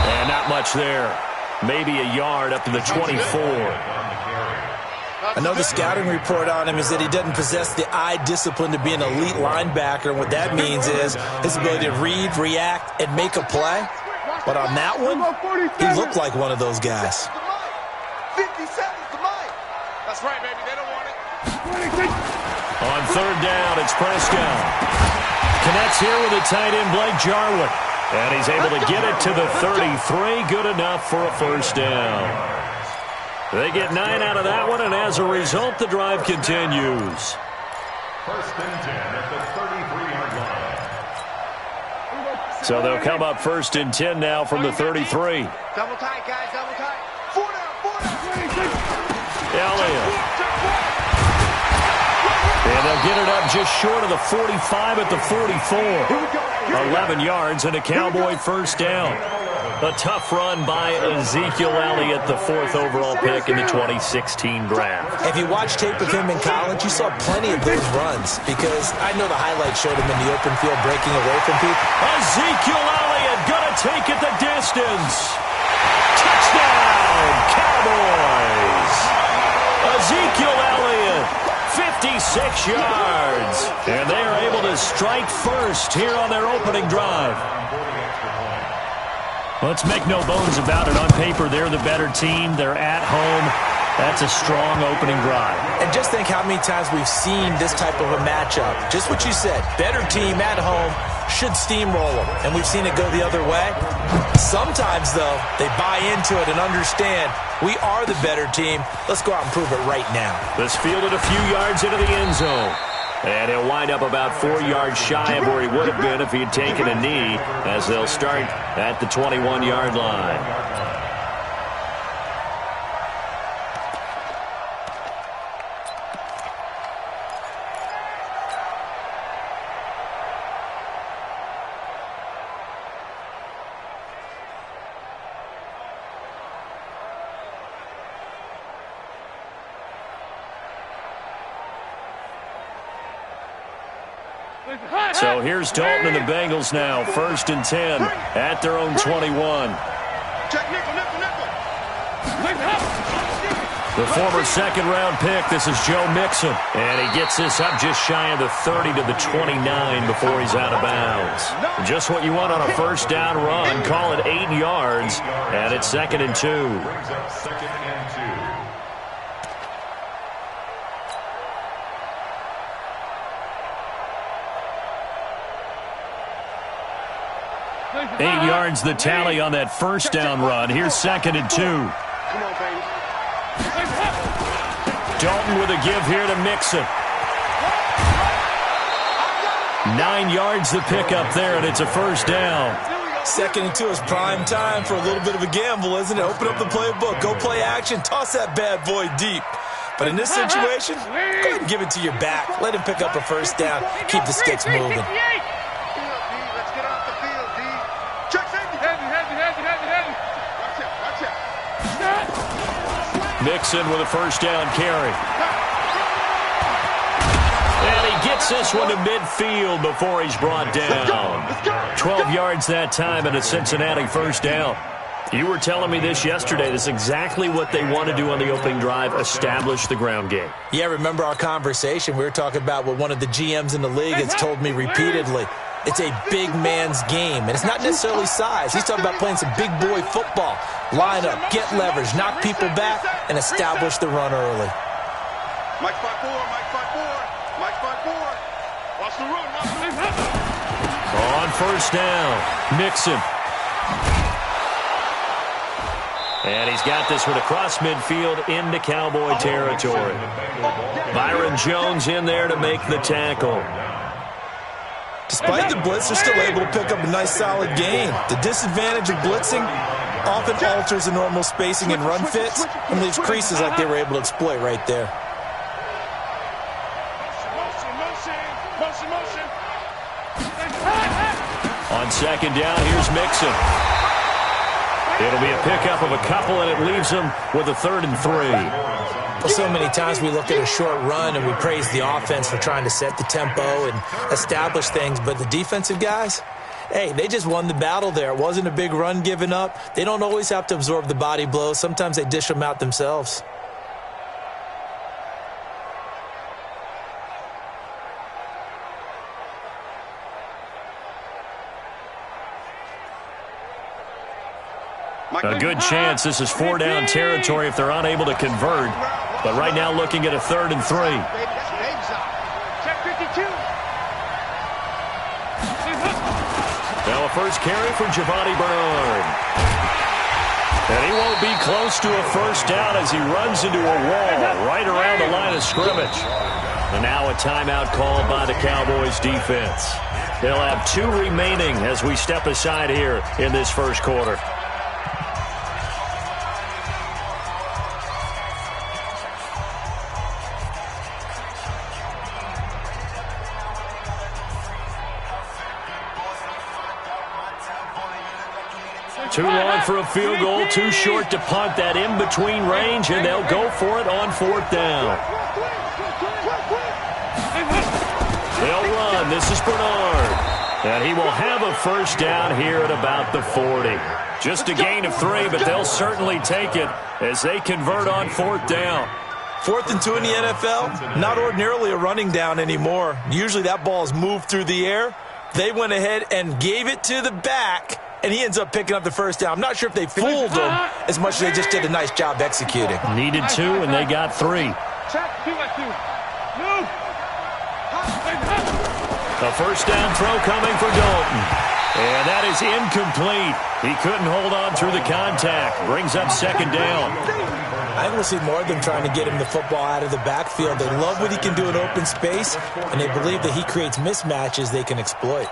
And not much there. Maybe a yard up to the 24. I know the scouting report on him is that he doesn't possess the eye discipline to be an elite linebacker, and what that means is his ability to read, react, and make a play. But on that one, he looked like one of those guys. 50 seconds to Mike. That's right, baby. They don't want it. On third down, it's Prescott. Connects here with the tight end, Blake Jarwin. And he's able to get it to the 33. Good enough for a first down. They get 9 out of that one, and as a result, the drive continues. First and 10 at the 33-yard line. So they'll come up first and 10 now from the 33. Double tight, guys, double tight. 4 down. Elliott. And they'll get it up just short of the 45 at the 44. 11 yards and a Cowboy first down. A tough run by Ezekiel Elliott, the 4th overall pick in the 2016 draft. If you watch tape of him in college, you saw plenty of those runs because I know the highlights showed him in the open field breaking away from people. Ezekiel Elliott gonna take it the distance. Touchdown, Cowboys! 6 yards. And they are able to strike first here on their opening drive. Let's make no bones about it. On paper, they're the better team. They're at home. That's a strong opening drive. And just think how many times we've seen this type of a matchup. Just what you said, better team at home should steamroll them. And we've seen it go the other way. Sometimes, though, they buy into it and understand we are the better team. Let's go out and prove it right now. This fielded a few yards into the end zone. And he'll wind up about 4 yards shy of where he would have been if he had taken a knee, as they'll start at the 21-yard line. So here's Dalton and the Bengals now, 1st and 10 at their own 21. The former second-round pick, this is Joe Mixon. And he gets this up just shy of the 30 to the 29 before he's out of bounds. Just what you want on a first down run. Call it 8 yards, and it's 2nd and 2. 8 yards the tally on that first down run. Here's 2nd and 2. Dalton with a give here to Mixon. 9 yards the pickup there, and it's a first down. 2nd and 2 is prime time for a little bit of a gamble, isn't it? Open up the playbook, go play action, toss that bad boy deep. But in this situation, go ahead and give it to your back. Let him pick up a first down. Keep the sticks moving. Mixon with a first down carry. And he gets this one to midfield before he's brought down. 12 yards that time and a Cincinnati first down. You were telling me this yesterday. This is exactly what they want to do on the opening drive, establish the ground game. Yeah, remember our conversation? We were talking about what one of the GMs in the league has told me repeatedly. It's a big man's game, and it's not necessarily size. He's talking about playing some big boy football. Line up, get leverage, knock people back, and establish the run early. Mike 5-4, Mike 5-4, Mike 5-4. Watch the run, watch the run. On first down, Mixon. And he's got this one across midfield into Cowboy territory. Byron Jones in there to make the tackle. Despite the blitz, they're still able to pick up a nice, solid gain. The disadvantage of blitzing often alters the normal spacing and run fits and leaves creases like they were able to exploit right there. On second down, here's Mixon. It'll be a pickup of a couple, and it leaves him with a 3rd and 3. So many times we look at a short run and we praise the offense for trying to set the tempo and establish things, but the defensive guys, hey, they just won the battle there. It wasn't a big run given up. They don't always have to absorb the body blows. Sometimes they dish them out themselves. A good chance this is 4-down territory if they're unable to convert. But right now looking at a 3rd and 3. Now a first carry for Giovanni Bernard. And he won't be close to a first down as he runs into a wall right around the line of scrimmage. And now a timeout called by the Cowboys defense. They'll have 2 remaining as we step aside here in this first quarter. Too long for a field goal, too short to punt. That in-between range, and they'll go for it on 4th down. They'll run. This is Bernard. And he will have a first down here at about the 40. Just a gain of 3, but they'll certainly take it as they convert on 4th down. 4th and 2 in the NFL, not ordinarily a running down anymore. Usually that ball is moved through the air. They went ahead and gave it to the back, and he ends up picking up the first down. I'm not sure if they fooled him as much as they just did a nice job executing. Needed 2, and they got 3. A first down throw coming for Dalton. And that is incomplete. He couldn't hold on through the contact. Brings up second down. I think we'll see more of them trying to get him the football out of the backfield. They love what he can do in open space, and they believe that he creates mismatches they can exploit.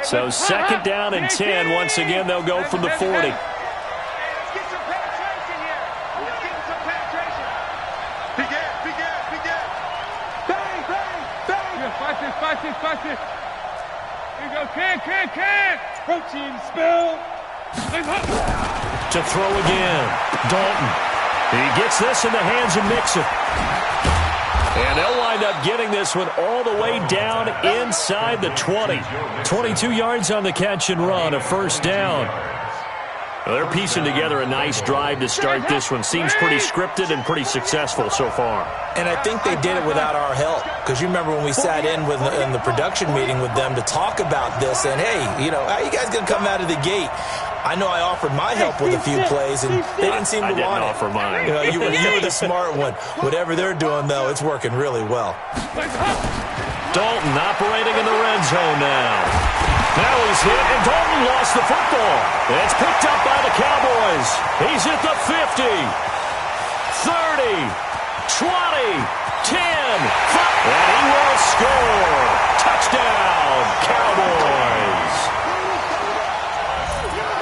So second down and 10. Once again, they'll go from the 40. Watch it. Here you go. Can. Protein spill. To throw again. Dalton. He gets this in the hands of Mixon. And they'll wind up getting this one all the way down inside the 20. 22 yards on the catch and run, a first down. Well, they're piecing together a nice drive to start this one. Seems pretty scripted and pretty successful so far. And I think they did it without our help. Because you remember when we sat in the production meeting with them to talk about this, and hey, how are you guys going to come out of the gate? I know I offered my help with a few plays, and they didn't seem to want it. I didn't offer mine. You were the smart one. Whatever they're doing, though, it's working really well. Dalton operating in the red zone now. Now he's hit, and Dalton lost the football. It's picked up by the Cowboys. He's at the 50, 30, 20, 10, 5, and he will score. Touchdown, Cowboys.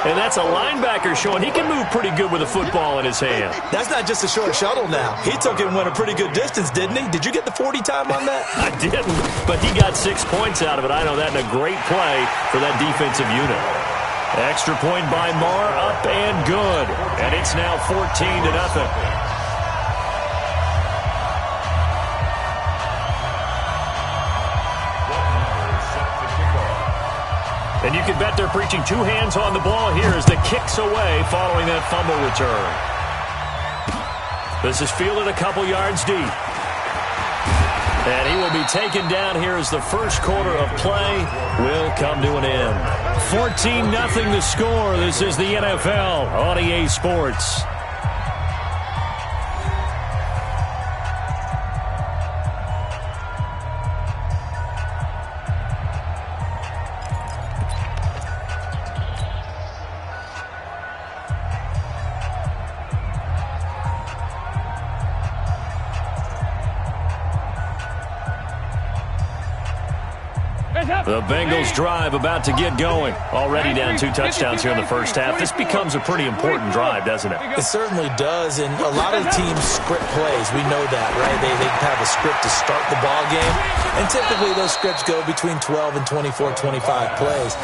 And that's a linebacker showing he can move pretty good with a football in his hand. That's not just a short shuttle now. He took it and went a pretty good distance, didn't he? Did you get the 40 time on that? I didn't, but he got 6 points out of it. I know that in a great play for that defensive unit. Extra point by Marr, up and good. And it's now 14-0. And you can bet they're preaching 2 hands on the ball here as the kick's away following that fumble return. This is fielded a couple yards deep. And he will be taken down here as the first quarter of play will come to an end. 14-0 the score. This is the NFL on EA Sports. The Bengals drive about to get going. Already down 2 touchdowns here in the first half. This becomes a pretty important drive, doesn't it? It certainly does, and a lot of teams script plays. We know that, right? They have a script to start the ball game, and typically those scripts go between 12 and 24, 25 plays.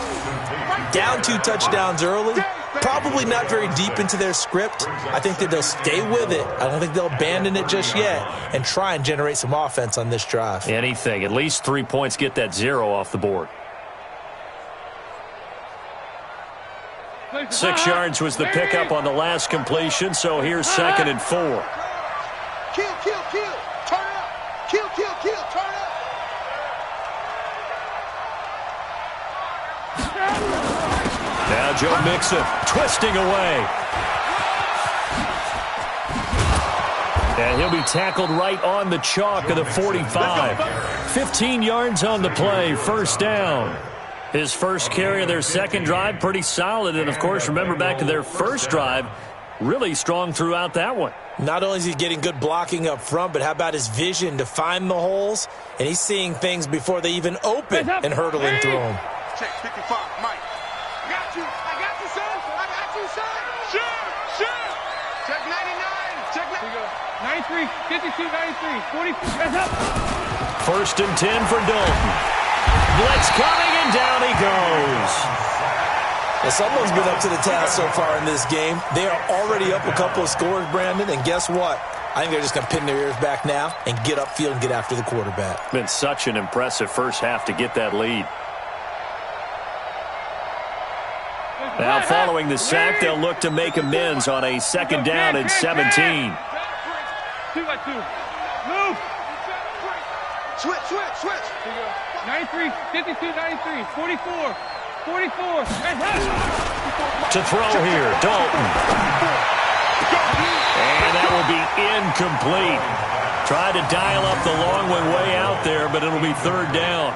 Down 2 touchdowns early, probably not very deep into their script. I think that they'll stay with it. I don't think they'll abandon it just yet and try and generate some offense on this drive. Anything. At least 3 points, get that 0 off the board. 6 yards was the pickup on the last completion, so here's 2nd and 4. Kill. Turn up. Kill. Turn up. Now Joe Mixon twisting away. And he'll be tackled right on the chalk of the 45. 15 yards on the play, first down. His first carry of their second drive, pretty solid. And, of course, remember back to their first drive, really strong throughout that one. Not only is he getting good blocking up front, but how about his vision to find the holes? And he's seeing things before they even open and hurtling through them. Check 55, Mike. I got you, son. Sure. Check 99. Check 93, 52, 93, 44. First and 10 for Dalton. Blitz coming, and down he goes. Well, someone's been up to the task so far in this game. They are already up a couple of scores, Brandon, and guess what? I think they're just going to pin their ears back now and get upfield and get after the quarterback. Been such an impressive first half to get that lead. Now following the sack, they'll look to make amends on a second down and 17. 2-by-2. Move. Switch. 93, 52, 93, 44, 44. To throw here, Dalton. And that will be incomplete. Tried to dial up the long one way out there, but it'll be third down.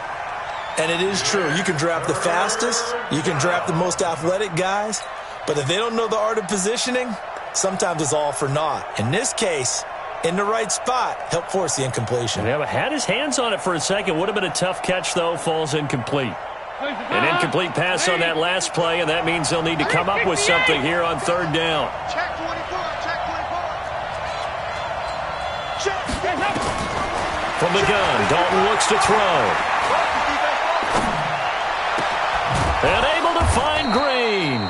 And it is true. You can draft the fastest. You can draft the most athletic guys. But if they don't know the art of positioning, sometimes it's all for naught. In this case, in the right spot, help force the incompletion. Yeah, but had his hands on it for a second. Would have been a tough catch, though. Falls incomplete. An incomplete pass on that last play, and that means they'll need to come up with something here on third down. Check 24. From the gun, Dalton looks to throw. And able to find Green.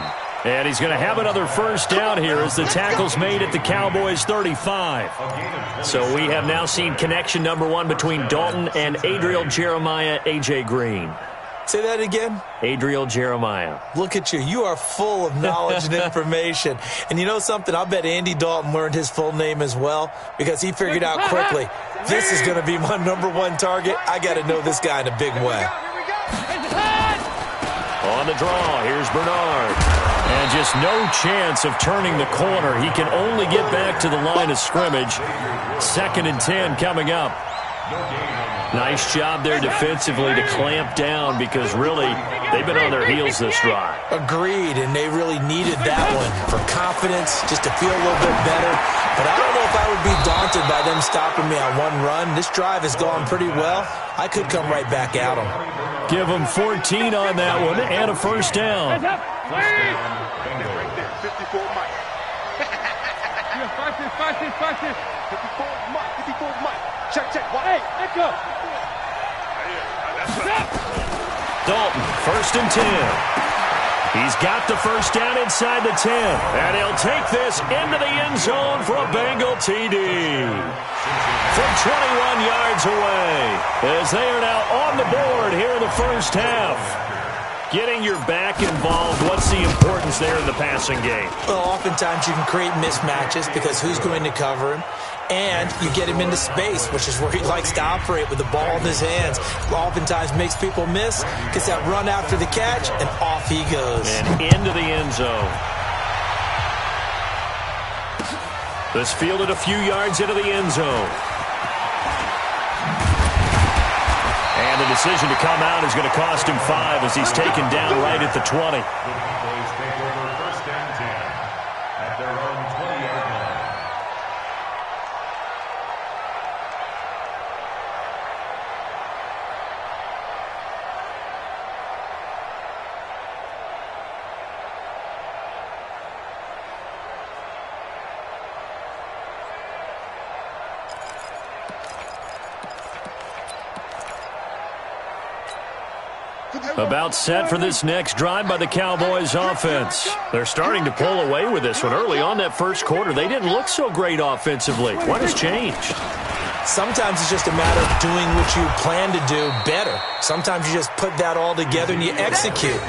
And he's going to have another first down here as the tackle's made at the Cowboys' 35. So we have now seen connection number one between Dalton and Adriel Jeremiah, A.J. Green. Say that again? Adriel Jeremiah. Look at you. You are full of knowledge and information. And you know something? I bet Andy Dalton learned his full name as well because he figured out quickly, this is going to be my number one target. I got to know this guy in a big way. On the draw, here's Bernard. And just no chance of turning the corner. He can only get back to the line of scrimmage. 2nd and 10 coming up. Nice job there defensively to clamp down because really they've been on their heels this drive. Agreed, and they really needed that one for confidence, just to feel a little bit better. But I don't know if I would be daunted by them stopping me on one run. This drive has gone pretty well. I could come right back at them. Give them 14 on that one and a first down. Right there, 54 Mike. 54 Mike. Check. Hey, let go. Dalton, 1st and 10. He's got the first down inside the 10. And he'll take this into the end zone for a Bengal TD. From 21 yards away, as they are now on the board here in the first half. Getting your back involved, what's the importance there in the passing game? Well, oftentimes you can create mismatches because who's going to cover him? And you get him into space, which is where he likes to operate with the ball in his hands. Oftentimes makes people miss, gets that run after the catch, and off he goes. And into the end zone. This fielded a few yards into the end zone. And the decision to come out is going to cost him 5 as he's taken down right at the 20. The Cowboys take over 1st and 10 at their own 20-yard line. About set for this next drive by the Cowboys offense. They're starting to pull away with this one. Early on that first quarter, they didn't look so great offensively. What has changed? Sometimes it's just a matter of doing what you plan to do better. Sometimes you just put that all together and you execute.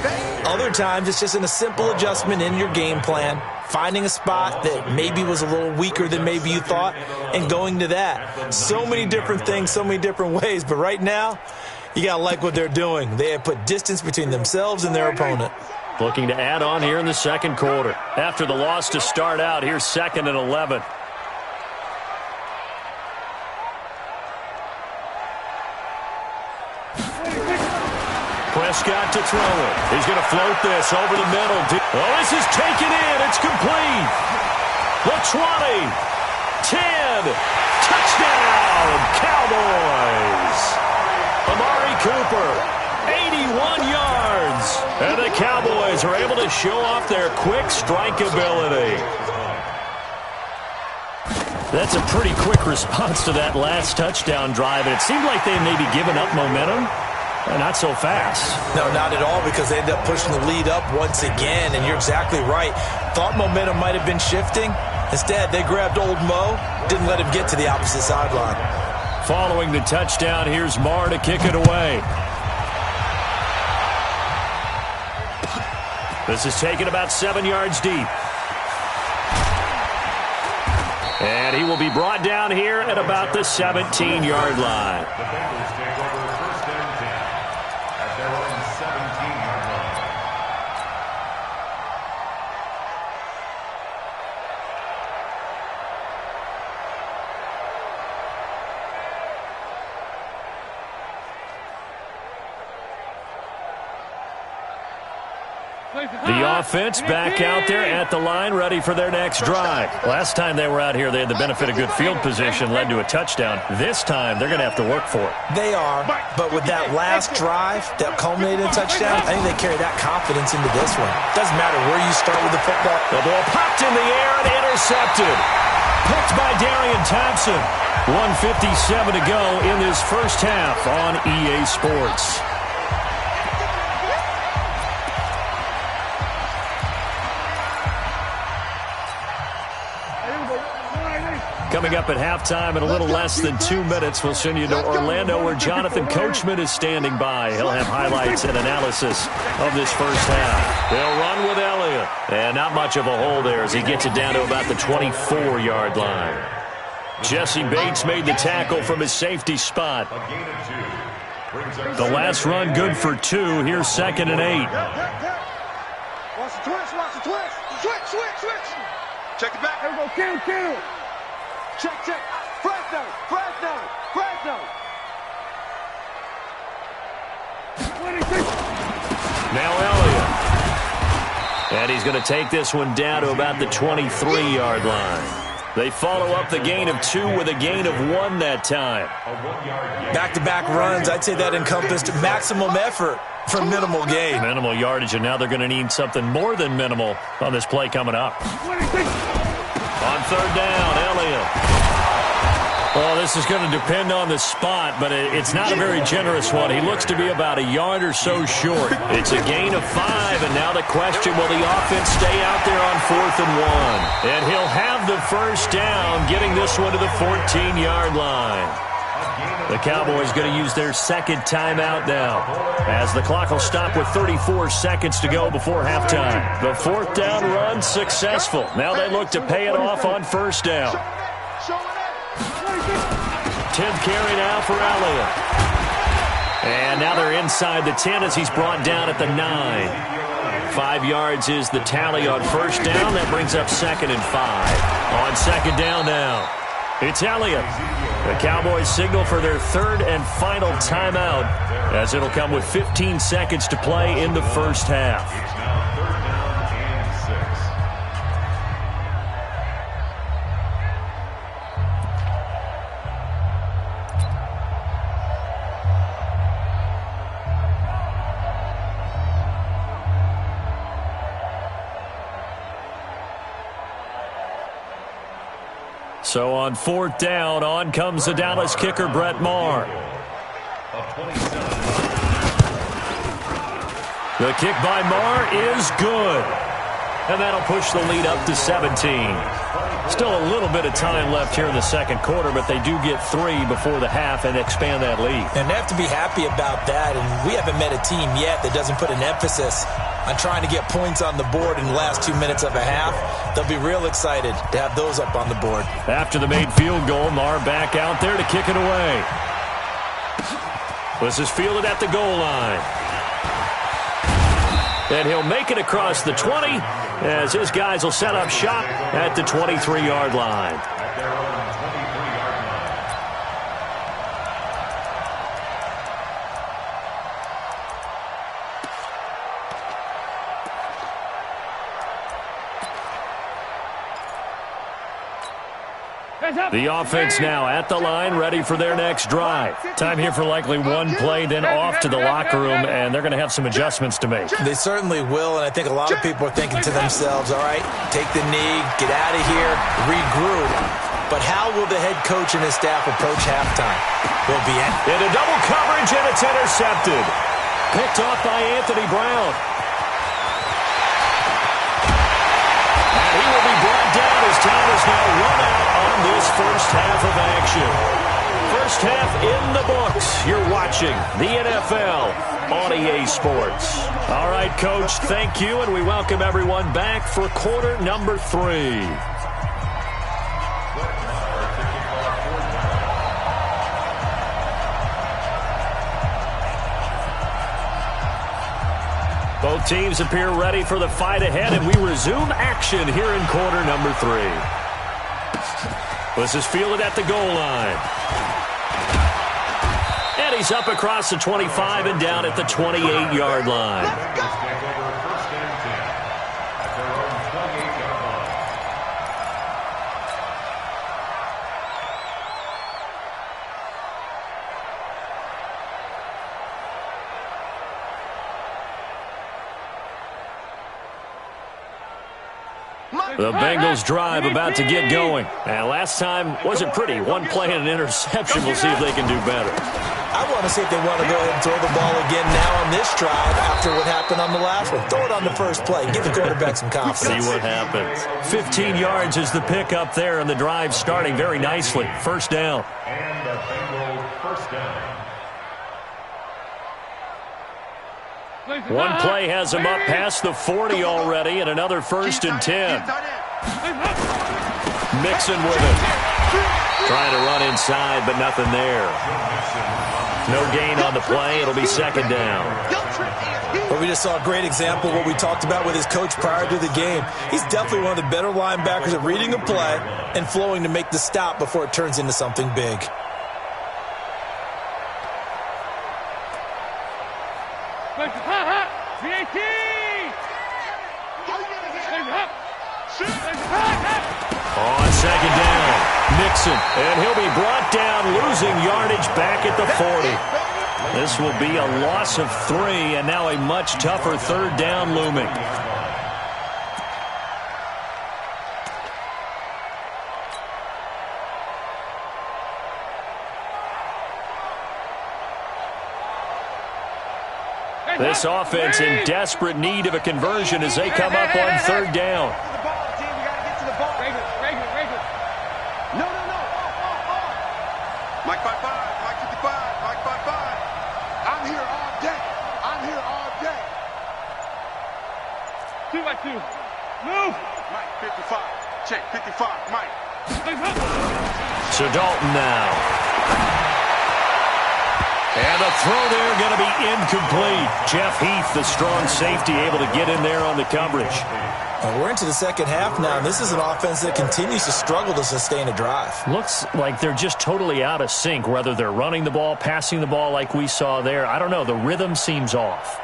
Other times it's just in a simple adjustment in your game plan, finding a spot that maybe was a little weaker than maybe you thought, and going to that. So many different things, so many different ways, but right now, you got to like what they're doing. They have put distance between themselves and their opponent. Looking to add on here in the second quarter. After the loss to start out, here's 2nd and 11. Prescott to throw it. He's going to float this over the middle. Oh, this is taken in. It's complete. The 20. 10. Touchdown, Cowboys. Amari Cooper, 81 yards. And the Cowboys are able to show off their quick strike ability. That's a pretty quick response to that last touchdown drive. And it seemed like they maybe given up momentum. Not so fast. No, not at all, because they ended up pushing the lead up once again. And you're exactly right. Thought momentum might have been shifting. Instead, they grabbed old Mo, didn't let him get to the opposite sideline. Following the touchdown, here's Marr to kick it away. This is taken about 7 yards deep. And he will be brought down here at about the 17-yard line. The Bengals take over first and 10 at their own 17-yard line. The offense back out there at the line, ready for their next drive. Last time they were out here, they had the benefit of good field position, led to a touchdown. This time, they're going to have to work for it. They are, but with that last drive that culminated in a touchdown, I think they carry that confidence into this one. Doesn't matter where you start with the football. The ball popped in the air and intercepted. Picked by Darian Thompson. 1:57 to go in this first half on EA Sports. Coming up at halftime in a little less than 2 minutes, we'll send you to Orlando where Jonathan Coachman is standing by. He'll have highlights and analysis of this first half. They'll run with Elliott. And not much of a hole there as he gets it down to about the 24-yard line. Jesse Bates made the tackle from his safety spot. The last run good for 2. Here's 2nd and 8. Watch the twist, watch the twist. Switch. Check it back. There we go, kill. Check. Fresno. Now Elliott. And he's going to take this one down to about the 23-yard line. They follow up the gain of 2 with a gain of 1 that time. Back-to-back runs, I'd say that encompassed maximum effort for minimal gain. Minimal yardage, and now they're going to need something more than minimal on this play coming up. On 3rd down, Elliott. Well, this is going to depend on the spot, but it's not a very generous one. He looks to be about a yard or so short. It's a gain of 5, and now the question, will the offense stay out there on 4th and 1? And he'll have the first down, getting this one to the 14-yard line. The Cowboys going to use their 2nd timeout now, as the clock will stop with 34 seconds to go before halftime. The 4th down run successful. Now they look to pay it off on 1st down. 10th carry now for Elliott. And now they're inside the 10 as he's brought down at the 9. 5 yards is the tally on 1st down. That brings up 2nd and 5. On 2nd down now, it's Elliott. The Cowboys signal for their 3rd and final timeout, as it'll come with 15 seconds to play in the first half. It's now 3rd down and 6. So on 4th down, on comes the Dallas kicker, Brett Maher. The kick by Maher is good. And that'll push the lead up to 17. Still a little bit of time left here in the 2nd quarter, but they do get 3 before the half and expand that lead. And they have to be happy about that, and we haven't met a team yet that doesn't put an emphasis on trying to get points on the board in the last 2 minutes of a half. They'll be real excited to have those up on the board. After the made field goal, Maher back out there to kick it away. This is fielded at the goal line. And he'll make it across the 20 as his guys will set up shop at the 23-yard line. At their own 23-yard line. The offense now at the line, ready for their next drive. Time here for likely one play, then off to the locker room, and they're going to have some adjustments to make. They certainly will, and I think a lot of people are thinking to themselves, all right, take the knee, get out of here, regroup. But how will the head coach and his staff approach halftime? Will be into double coverage, and it's intercepted. Picked off by Anthony Brown. And he will be brought down as time is now run out on this first half of action. First half in the books. You're watching the NFL on EA Sports. All right, Coach, thank you, and we welcome everyone back for quarter number 3. Both teams appear ready for the fight ahead, and we resume action here in quarter number 3. This is fielded at the goal line. And he's up across the 25 and down at the 28-yard line. The Bengals drive about to get going. And last time wasn't pretty. One play and an interception. We'll see if they can do better. I want to see if they want to go ahead and throw the ball again now on this drive after what happened on the last one. Throw it on the first play. Give the quarterback some confidence. See what happens. 15 yards is the pickup there, and the drive starting very nicely. First down. And the Bengals first down. One play has him up past the 40 already, and another 1st and 10. Mixon with it. Trying to run inside, but nothing there. No gain on the play. It'll be 2nd down. But we just saw a great example of what we talked about with his coach prior to the game. He's definitely one of the better linebackers at reading a play and flowing to make the stop before it turns into something big. On 2nd down, Mixon, and he'll be brought down, losing yardage back at the 40. This will be a loss of 3, and now a much tougher 3rd down looming. This offense in desperate need of a conversion as they come up on 3rd down. Mike 55, Mike 55, Mike 55. I'm here all day. I'm here all day. 2 by 2. Move. Mike 55. Check 55. Mike. So Dalton now. And the throw there going to be incomplete. Jeff Heath, the strong safety, able to get in there on the coverage. We're into the 2nd half now, and this is an offense that continues to struggle to sustain a drive. Looks like they're just totally out of sync, whether they're running the ball, passing the ball like we saw there. I don't know. The rhythm seems off.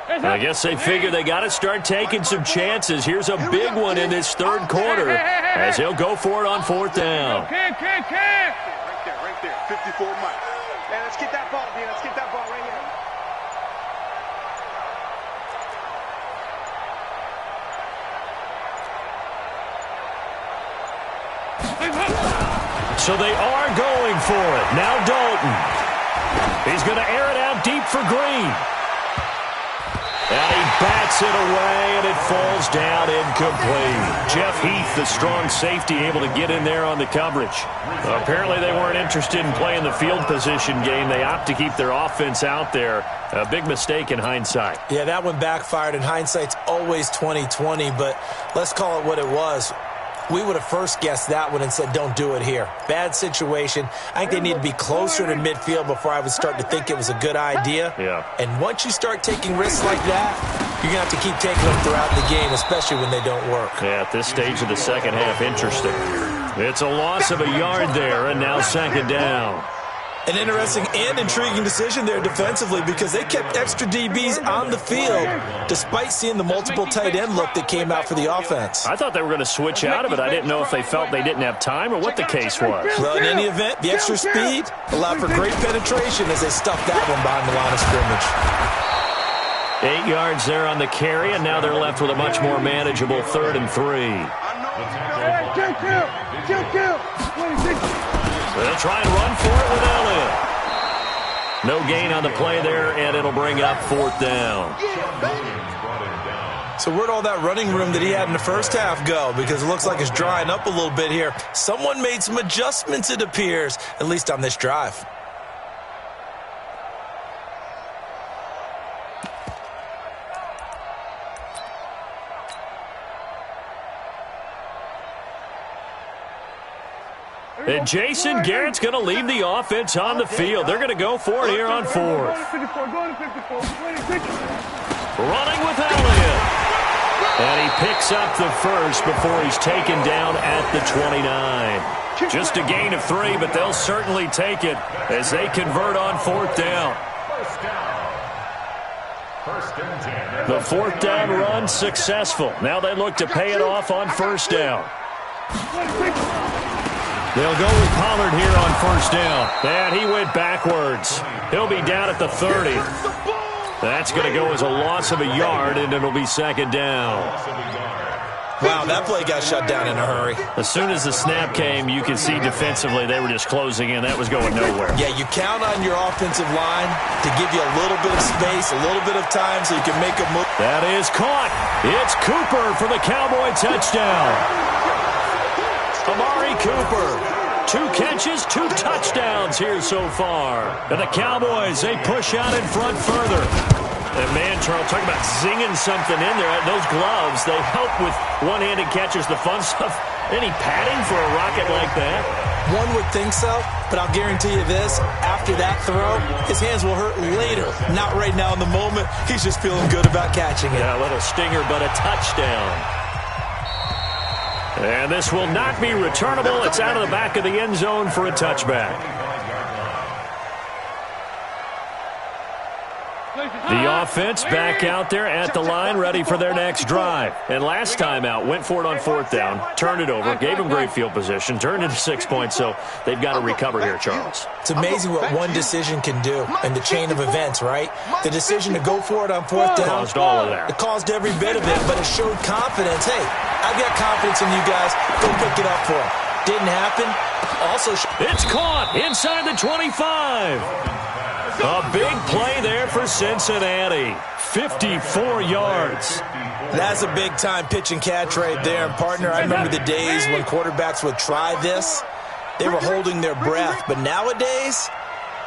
I guess they figure they got to start taking some chances. Here's a big one in this 3rd quarter as he'll go for it on 4th down. Right there. 54 Mike. Hey, let's get that ball, dude. Let's get that ball right here. So they are going for it. Now Dalton. He's going to air it out deep for Green. And he bats it away, and it falls down incomplete. Jeff Heath, the strong safety, able to get in there on the coverage. Apparently they weren't interested in playing the field position game. They opt to keep their offense out there. A big mistake in hindsight. Yeah, that one backfired, and hindsight's always 20/20, but let's call it what it was. We would have first guessed that one and said, don't do it here. Bad situation. I think they need to be closer to midfield before I would start to think it was a good idea. Yeah. And once you start taking risks like that, you're going to have to keep taking them throughout the game, especially when they don't work. Yeah, at this stage of the 2nd half, interesting. It's a loss of a yard there, and now 2nd down. An interesting and intriguing decision there defensively because they kept extra DBs on the field despite seeing the multiple tight end look that came out for the offense. I thought they were going to switch out of it. I didn't know if they felt they didn't have time or what the case was. Well, in any event, the extra speed allowed for great penetration as they stuffed that one behind the line of scrimmage. 8 yards there on the carry, and now they're left with a much more manageable 3rd and 3. They'll try and run for it with Elliott. No gain on the play there, and it'll bring up 4th down. So where'd all that running room that he had in the first half go? Because it looks like it's drying up a little bit here. Someone made some adjustments, it appears, at least on this drive. And Jason Garrett's going to leave the offense on the field. They're going to go for it here on fourth. Running with Elliott. And he picks up the first before he's taken down at the 29. Just a gain of 3, but they'll certainly take it as they convert on fourth down. The fourth down run successful. Now they look to pay it off on first down. They'll go with Pollard here on first down. And he went backwards. He'll be down at the 30. That's going to go as a loss of a yard, and it'll be second down. Wow, that play got shut down in a hurry. As soon as the snap came, you could see defensively they were just closing in. That was going nowhere. Yeah, you count on your offensive line to give you a little bit of space, a little bit of time so you can make a move. That is caught. It's Cooper for the Cowboy touchdown. Amari Cooper. 2 catches, 2 touchdowns here so far. And the Cowboys, they push out in front further. And man, Charles, talking about zinging something in there. Those gloves, they help with one-handed catches, the fun stuff. Any padding for a rocket like that? One would think so, but I'll guarantee you this. After that throw, his hands will hurt later. Not right now in the moment. He's just feeling good about catching it. Yeah, a little stinger, but a touchdown. And this will not be returnable. It's out of the back of the end zone for a touchback. The offense back out there at the line, ready for their next drive. And last time out, went for it on fourth down, turned it over, gave them great field position, turned into 6 points, so they've got to recover here, Charles. It's amazing what one decision can do in the chain of events, right? The decision to go for it on fourth down. Caused all of that. It caused every bit of it, but it showed confidence. Hey, I've got confidence in you guys. Go pick it up for him. Didn't happen. Also, it's caught inside the 25. A big play there for Cincinnati. 54 yards. That's a big-time pitch and catch right there. And, partner, I remember the days when quarterbacks would try this. They were holding their breath. But nowadays,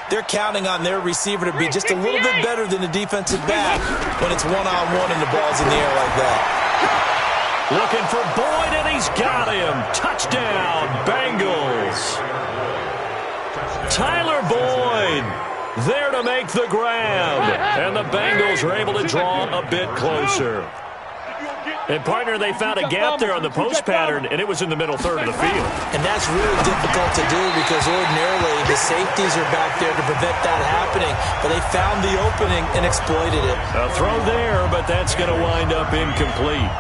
they're counting on their receiver to be just a little bit better than the defensive back when it's one-on-one and the ball's in the air like that. Looking for Boyd, and he's got him. Touchdown, Bengals. Tyler Boyd there to make the grab. And the Bengals are able to draw a bit closer. And, partner, they found a gap there on the post pattern, and it was in the middle third of the field. And that's really difficult to do because ordinarily the safeties are back there to prevent that happening. But they found the opening and exploited it. A throw there, but that's going to wind up incomplete.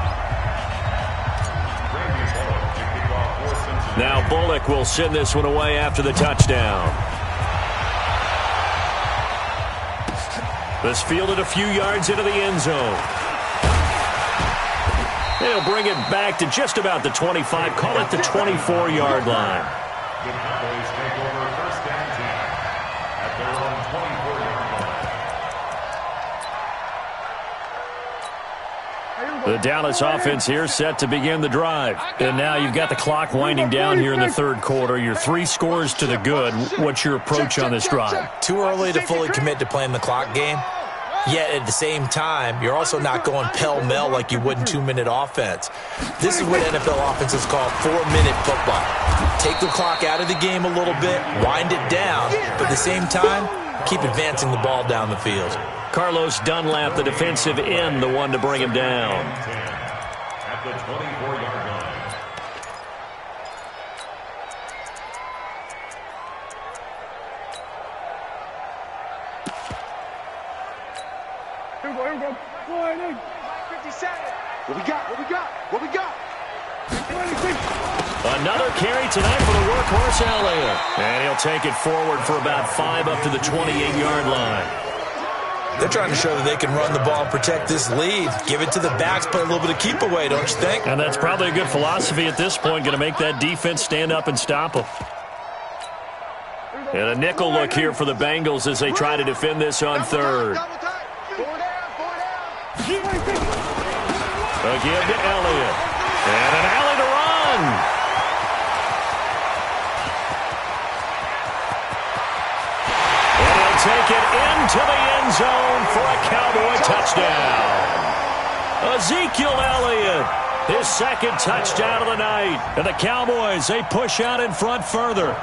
Now Bullock will send this one away after the touchdown. This fielded a few yards into the end zone. They'll bring it back to just about the 25, call it the 24-yard line. The Cowboys take over first and 10 at their own 24-yard line. The Dallas offense here set to begin the drive. And now you've got the clock winding down here in the third quarter. You're 3 scores to the good. What's your approach on this drive? Too early to fully commit to playing the clock game. Yet at the same time, you're also not going pell-mell like you would in 2-minute offense. This is what NFL offenses call 4-minute football. Take the clock out of the game a little bit, wind it down, but at the same time, keep advancing the ball down the field. Carlos Dunlap, the defensive end, the one to bring him down. At the 24-yard line. Here we go. 57. What we got? What we got? What we got? 26. Another carry tonight for the workhorse Elliott. And he'll take it forward for about 5 up to the 28-yard line. They're trying to show that they can run the ball and protect this lead. Give it to the backs, play a little bit of keep away, don't you think? And that's probably a good philosophy at this point, going to make that defense stand up and stop them. And a nickel look here for the Bengals as they try to defend this on third. give to Elliott. And an alley to run. And he'll take it into the end zone for a Cowboy touchdown. Ezekiel Elliott, his second touchdown of the night. And the Cowboys, they push out in front further.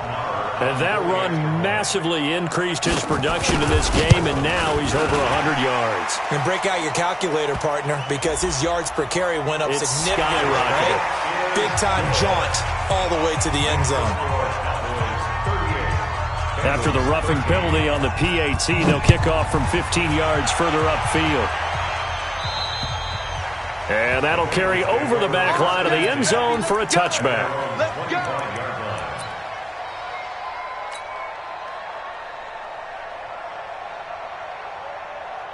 And that run massively increased his production in this game, and now he's over 100 yards. And break out your calculator, partner, because his yards per carry went up significantly, right? Big-time jaunt all the way to the end zone. After the roughing penalty on the PAT, they'll kick off from 15 yards further upfield. And that'll carry over the back line of the end zone for a touchback. Let's go.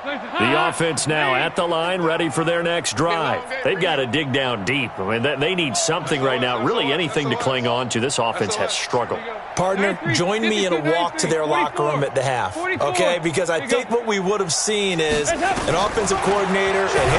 The offense now at the line, ready for their next drive. They've got to dig down deep. I mean, they need something right now, really anything to cling on to. This offense has struggled. Partner, join me in a walk to their locker room at the half, okay? Because I think what we would have seen is an offensive coordinator and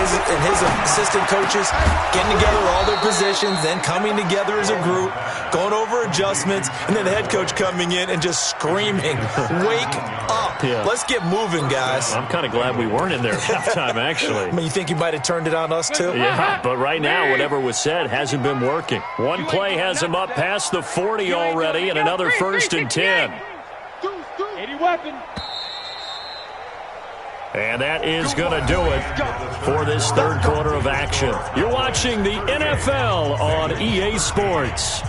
his assistant coaches getting together all their positions, then coming together as a group, going over adjustments, and then the head coach coming in and just screaming, wake up. Yeah. Let's get moving, guys. I'm kind of glad we weren't in there at halftime, actually. I mean, you think he might have turned it on us, too? Yeah, but right now, whatever was said hasn't been working. One play has him up past the 40 already, and another 1st and 10. And that is going to do it for this third quarter of action. You're watching the NFL on EA Sports.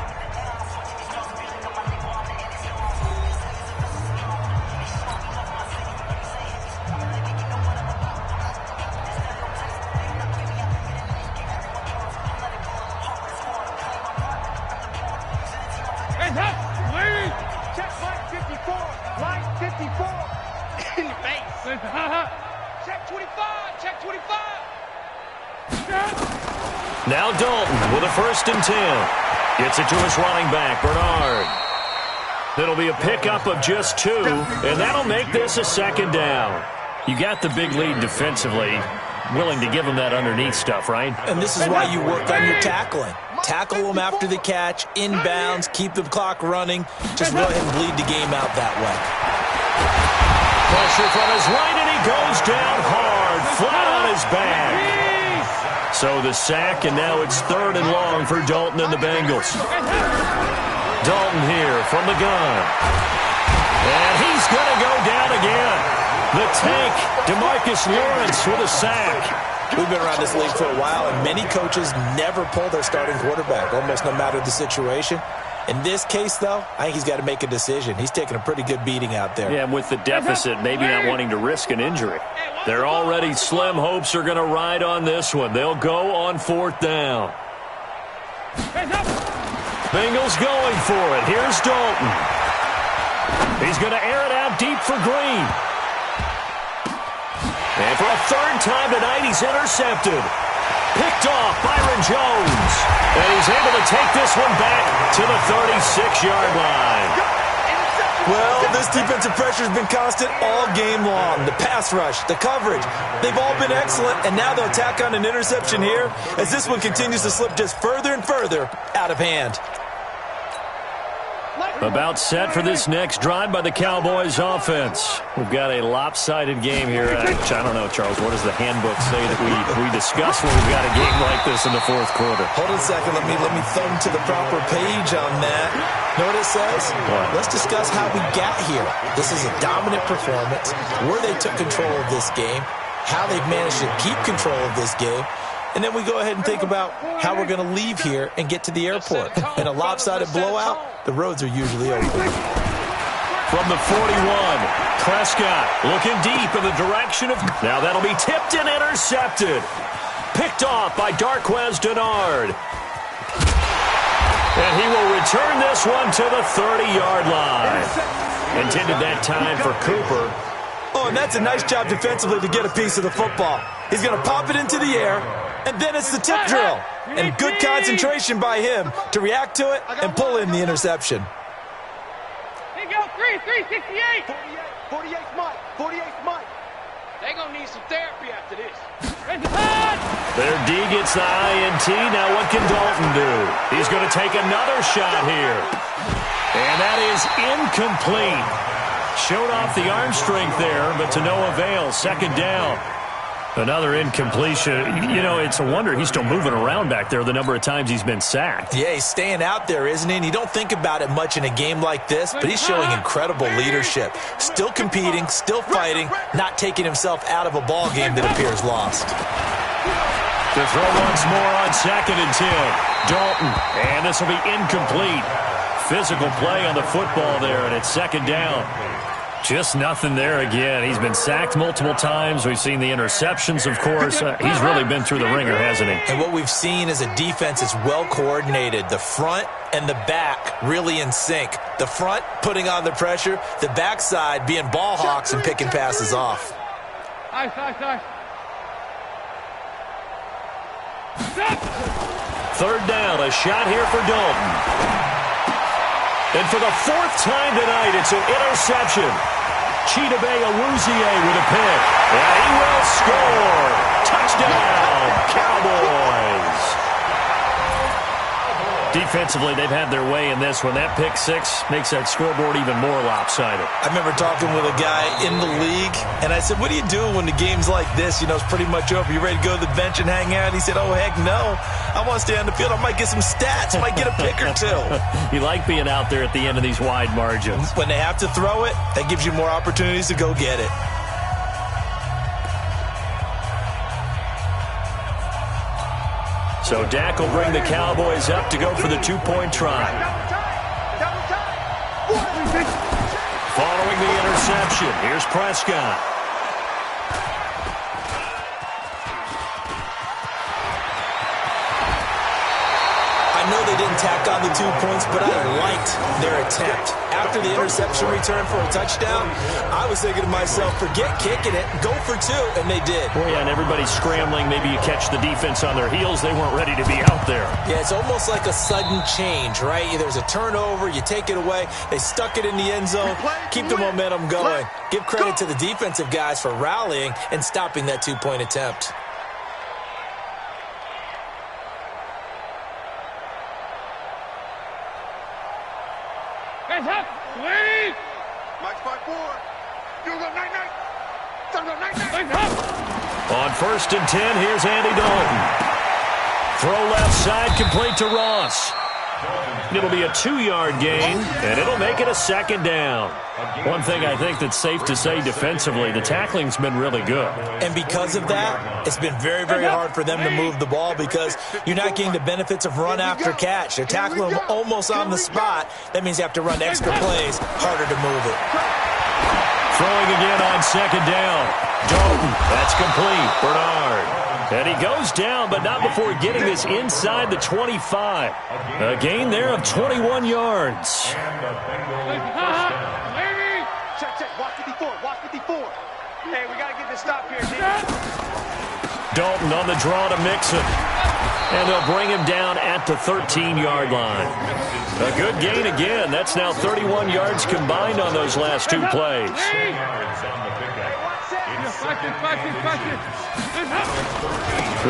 Now Dalton with a 1st and 10. Gets it to his running back, Bernard. That'll be a pickup of just 2, and that'll make this a 2nd down. You got the big lead defensively. Willing to give him that underneath stuff, right? And this is why you work on your tackling. Tackle them after the catch, inbounds, keep the clock running. Just go ahead and bleed the game out that way. Pressure from his right, and he goes down hard, flat on his back. So the sack, and now it's 3rd and long for Dalton and the Bengals. Dalton here from the gun. And he's going to go down again. The tank, DeMarcus Lawrence with a sack. We've been around this league for a while, and many coaches never pull their starting quarterback, almost no matter the situation. In this case, though, I think he's got to make a decision. He's taking a pretty good beating out there. Yeah, with the deficit, maybe not wanting to risk an injury. Their already slim hopes are going to ride on this one. They'll go on 4th down. Bengals going for it. Here's Dalton. He's going to air it out deep for Green. And for a 3rd time tonight, he's intercepted. Picked off Byron Jones. And he's able to take this one back to the 36-yard line. Well, this defensive pressure has been constant all game long. The pass rush, the coverage, they've all been excellent. And now they'll tack on an interception here as this one continues to slip just further and further out of hand. About set for this next drive by the Cowboys offense. We've got a lopsided game here. Which I don't know, Charles. What does the handbook say that we discuss when we've got a game like this in the 4th quarter? Hold on a second. Let me thumb to the proper page on that. Know what it says? What? Let's discuss how we got here. This is a dominant performance, where they took control of this game, how they've managed to keep control of this game. And then we go ahead and think about how we're going to leave here and get to the airport. In a lopsided blowout, the roads are usually open. From the 41, Prescott looking deep in the direction of... Now that'll be tipped and intercepted. Picked off by Darqueze Dennard. And he will return this one to the 30-yard line. Intended that time for Cooper. Oh, and that's a nice job defensively to get a piece of the football. He's going to pop it into the air, and then it's the tip drill. And good concentration by him to react to it and pull in the interception. Here you go, 368. 48 Mike. 48 Mike. They're going to need some therapy after this. Their D gets the INT. Now what can Dalton do? He's going to take another shot here. And that is incomplete. Showed off the arm strength there, but to no avail. Second down. Another incompletion. You know, it's a wonder he's still moving around back there the number of times he's been sacked. Yeah, he's staying out there, isn't he? And you don't think about it much in a game like this, but he's showing incredible leadership. Still competing, still fighting, not taking himself out of a ball game that appears lost. To throw once more on 2nd and 10. Dalton, and this will be incomplete. Physical play on the football there, and it's 2nd down. Just nothing there again. He's been sacked multiple times. We've seen the interceptions, of course. He's really been through the ringer, hasn't he? And what we've seen is a defense that's well coordinated. The front and the back really in sync. The front putting on the pressure. The backside being ball hawks and picking passes off. Nice. 3rd down, a shot here for Dalton. And for the 4th time tonight, it's an interception. Chidobe Awuzie with a pick. And he will score. Touchdown, Cowboys. Defensively, they've had their way in this one. That pick 6 makes that scoreboard even more lopsided. I remember talking with a guy in the league, and I said, what do you do when the game's like this? You know, it's pretty much over. You ready to go to the bench and hang out? He said, oh, heck no. I want to stay on the field. I might get some stats. I might get a pick or two. You like being out there at the end of these wide margins. When they have to throw it, that gives you more opportunities to go get it. So Dak will bring the Cowboys up to go for the 2-point try. Following the interception, here's Prescott. I know they didn't tack on the 2 points, but I liked their attempt. After the interception return for a touchdown, I was thinking to myself, forget kicking it, go for 2, and they did. Well, yeah, and everybody's scrambling. Maybe you catch the defense on their heels. They weren't ready to be out there. Yeah, it's almost like a sudden change, right? There's a turnover, you take it away, they stuck it in the end zone, keep the momentum going. Give credit to the defensive guys for rallying and stopping that 2-point attempt. Hands up! Please! Mike's 5-4. You go night-night. Son, go night-night. Hands up! On 1st and 10, here's Andy Dalton. Throw left side, complete to Ross. It'll be a 2-yard gain, and it'll make it a 2nd down. One thing I think that's safe to say defensively, the tackling's been really good. And because of that, it's been very, very hard for them to move the ball because you're not getting the benefits of run after catch. They're tackling them almost on the spot. That means you have to run extra plays, harder to move it. Throwing again on 2nd down. Dalton, that's complete. Bernard. And he goes down, but not before getting this inside the 25. A gain there of 21 yards. Check. Watch 54. Watch 54. Hey, we got to get this stop here, D. Dalton on the draw to Mixon. And they'll bring him down at the 13-yard line. A good gain again. That's now 31 yards combined on those last 2 plays.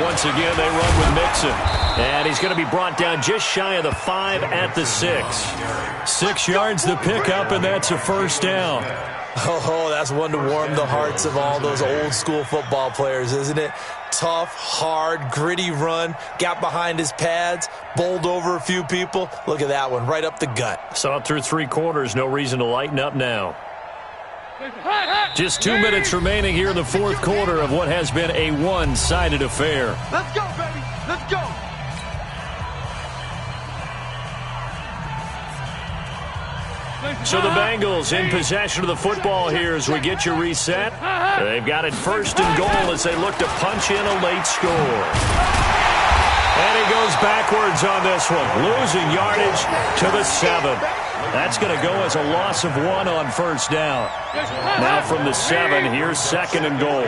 Once again, they run with Mixon. And he's going to be brought down just shy of the 5 at the 6. 6 yards the pickup, and that's a 1st down. Oh, that's one to warm the hearts of all those old-school football players, isn't it? Tough, hard, gritty run, got behind his pads, bowled over a few people. Look at that one, right up the gut. Saw it through 3 quarters, no reason to lighten up now. Just 2 minutes remaining here in the 4th quarter of what has been a one-sided affair. Let's go, baby. Let's go. So the Bengals in possession of the football here as we get you reset. They've got it 1st and goal as they look to punch in a late score. And he goes backwards on this one, losing yardage to the 7. That's going to go as a loss of 1 on 1st down. Now from the 7, here's 2nd and goal.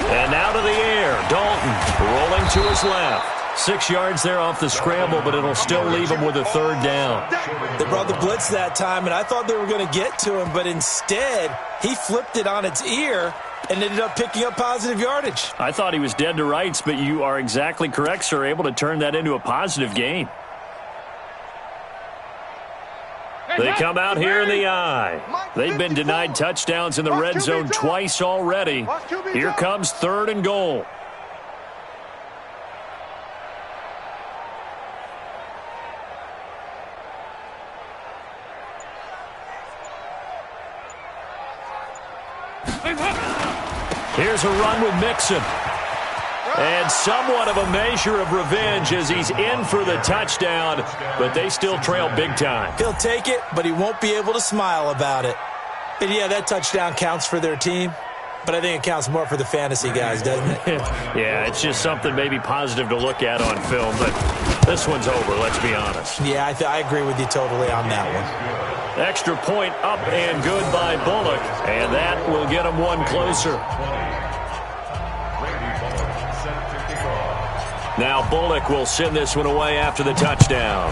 And now to the air. Dalton rolling to his left. 6 yards there off the scramble, but it'll still leave him with a third down. They brought the blitz that time, and I thought they were going to get to him, but instead he flipped it on its ear and ended up picking up positive yardage. I thought he was dead to rights, but you are exactly correct, sir, able to turn that into a positive gain. They come out here in the eye. They've been denied touchdowns in the red zone twice already. Here comes 3rd and goal. Here's a run with Mixon. And somewhat of a measure of revenge as he's in for the touchdown, but they still trail big time. He'll take it, but he won't be able to smile about it. And yeah, that touchdown counts for their team, but I think it counts more for the fantasy guys, doesn't it? Yeah, it's just something maybe positive to look at on film, but this one's over, let's be honest. Yeah, I agree with you totally on that one. Extra point up and good by Bullock, and that will get him one closer. Now Bullock will send this one away after the touchdown.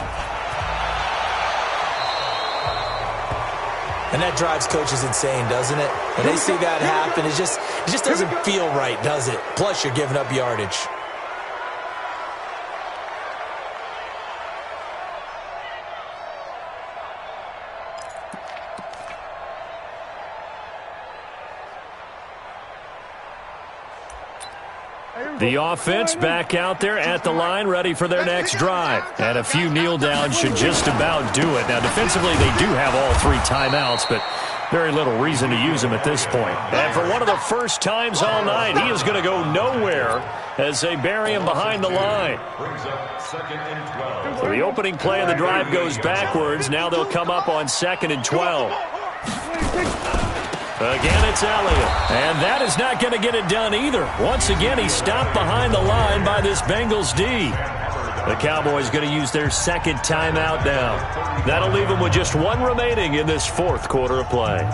And that drives coaches insane, doesn't it? When they see that happen, it just doesn't feel right, does it? Plus, you're giving up yardage. The offense back out there at the line, ready for their next drive. And a few kneel downs should just about do it. Now, defensively, they do have all 3 timeouts, but very little reason to use them at this point. And for one of the first times all night, he is going to go nowhere as they bury him behind the line. So the opening play of the drive goes backwards. Now they'll come up on 2nd and 12. Again, it's Elliott. And that is not going to get it done either. Once again, he's stopped behind the line by this Bengals D. The Cowboys going to use their 2nd timeout now. That'll leave them with just 1 remaining in this 4th quarter of play.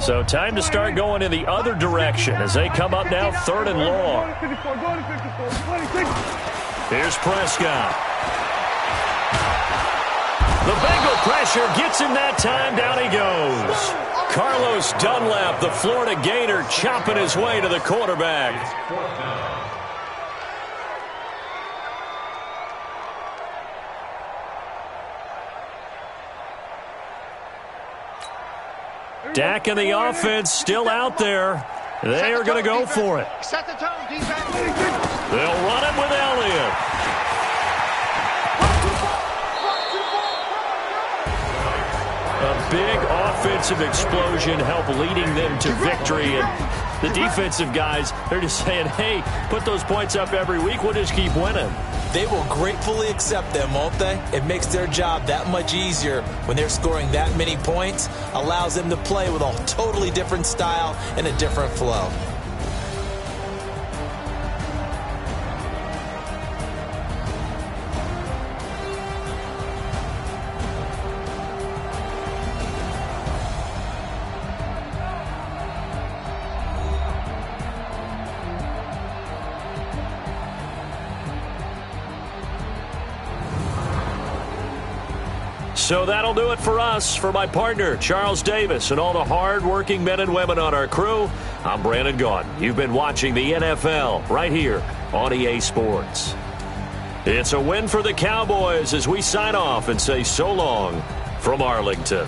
So time to start going in the other direction as they come up now 3rd and long. Here's Prescott. The Bengal pressure gets him that time. Down he goes. Carlos Dunlap, the Florida Gator, chopping his way to the quarterback. Dak and the offense still out there. They are going to go for it. They'll run it with Elliott. A big offensive explosion helped leading them to victory. And the defensive guys, they're just saying, hey, put those points up every week. We'll just keep winning. They will gratefully accept them, won't they? It makes their job that much easier when they're scoring that many points. Allows them to play with a totally different style and a different flow. So that'll do it for us. For my partner, Charles Davis, and all the hard-working men and women on our crew, I'm Brandon Gaudin. You've been watching the NFL right here on EA Sports. It's a win for the Cowboys as we sign off and say so long from Arlington.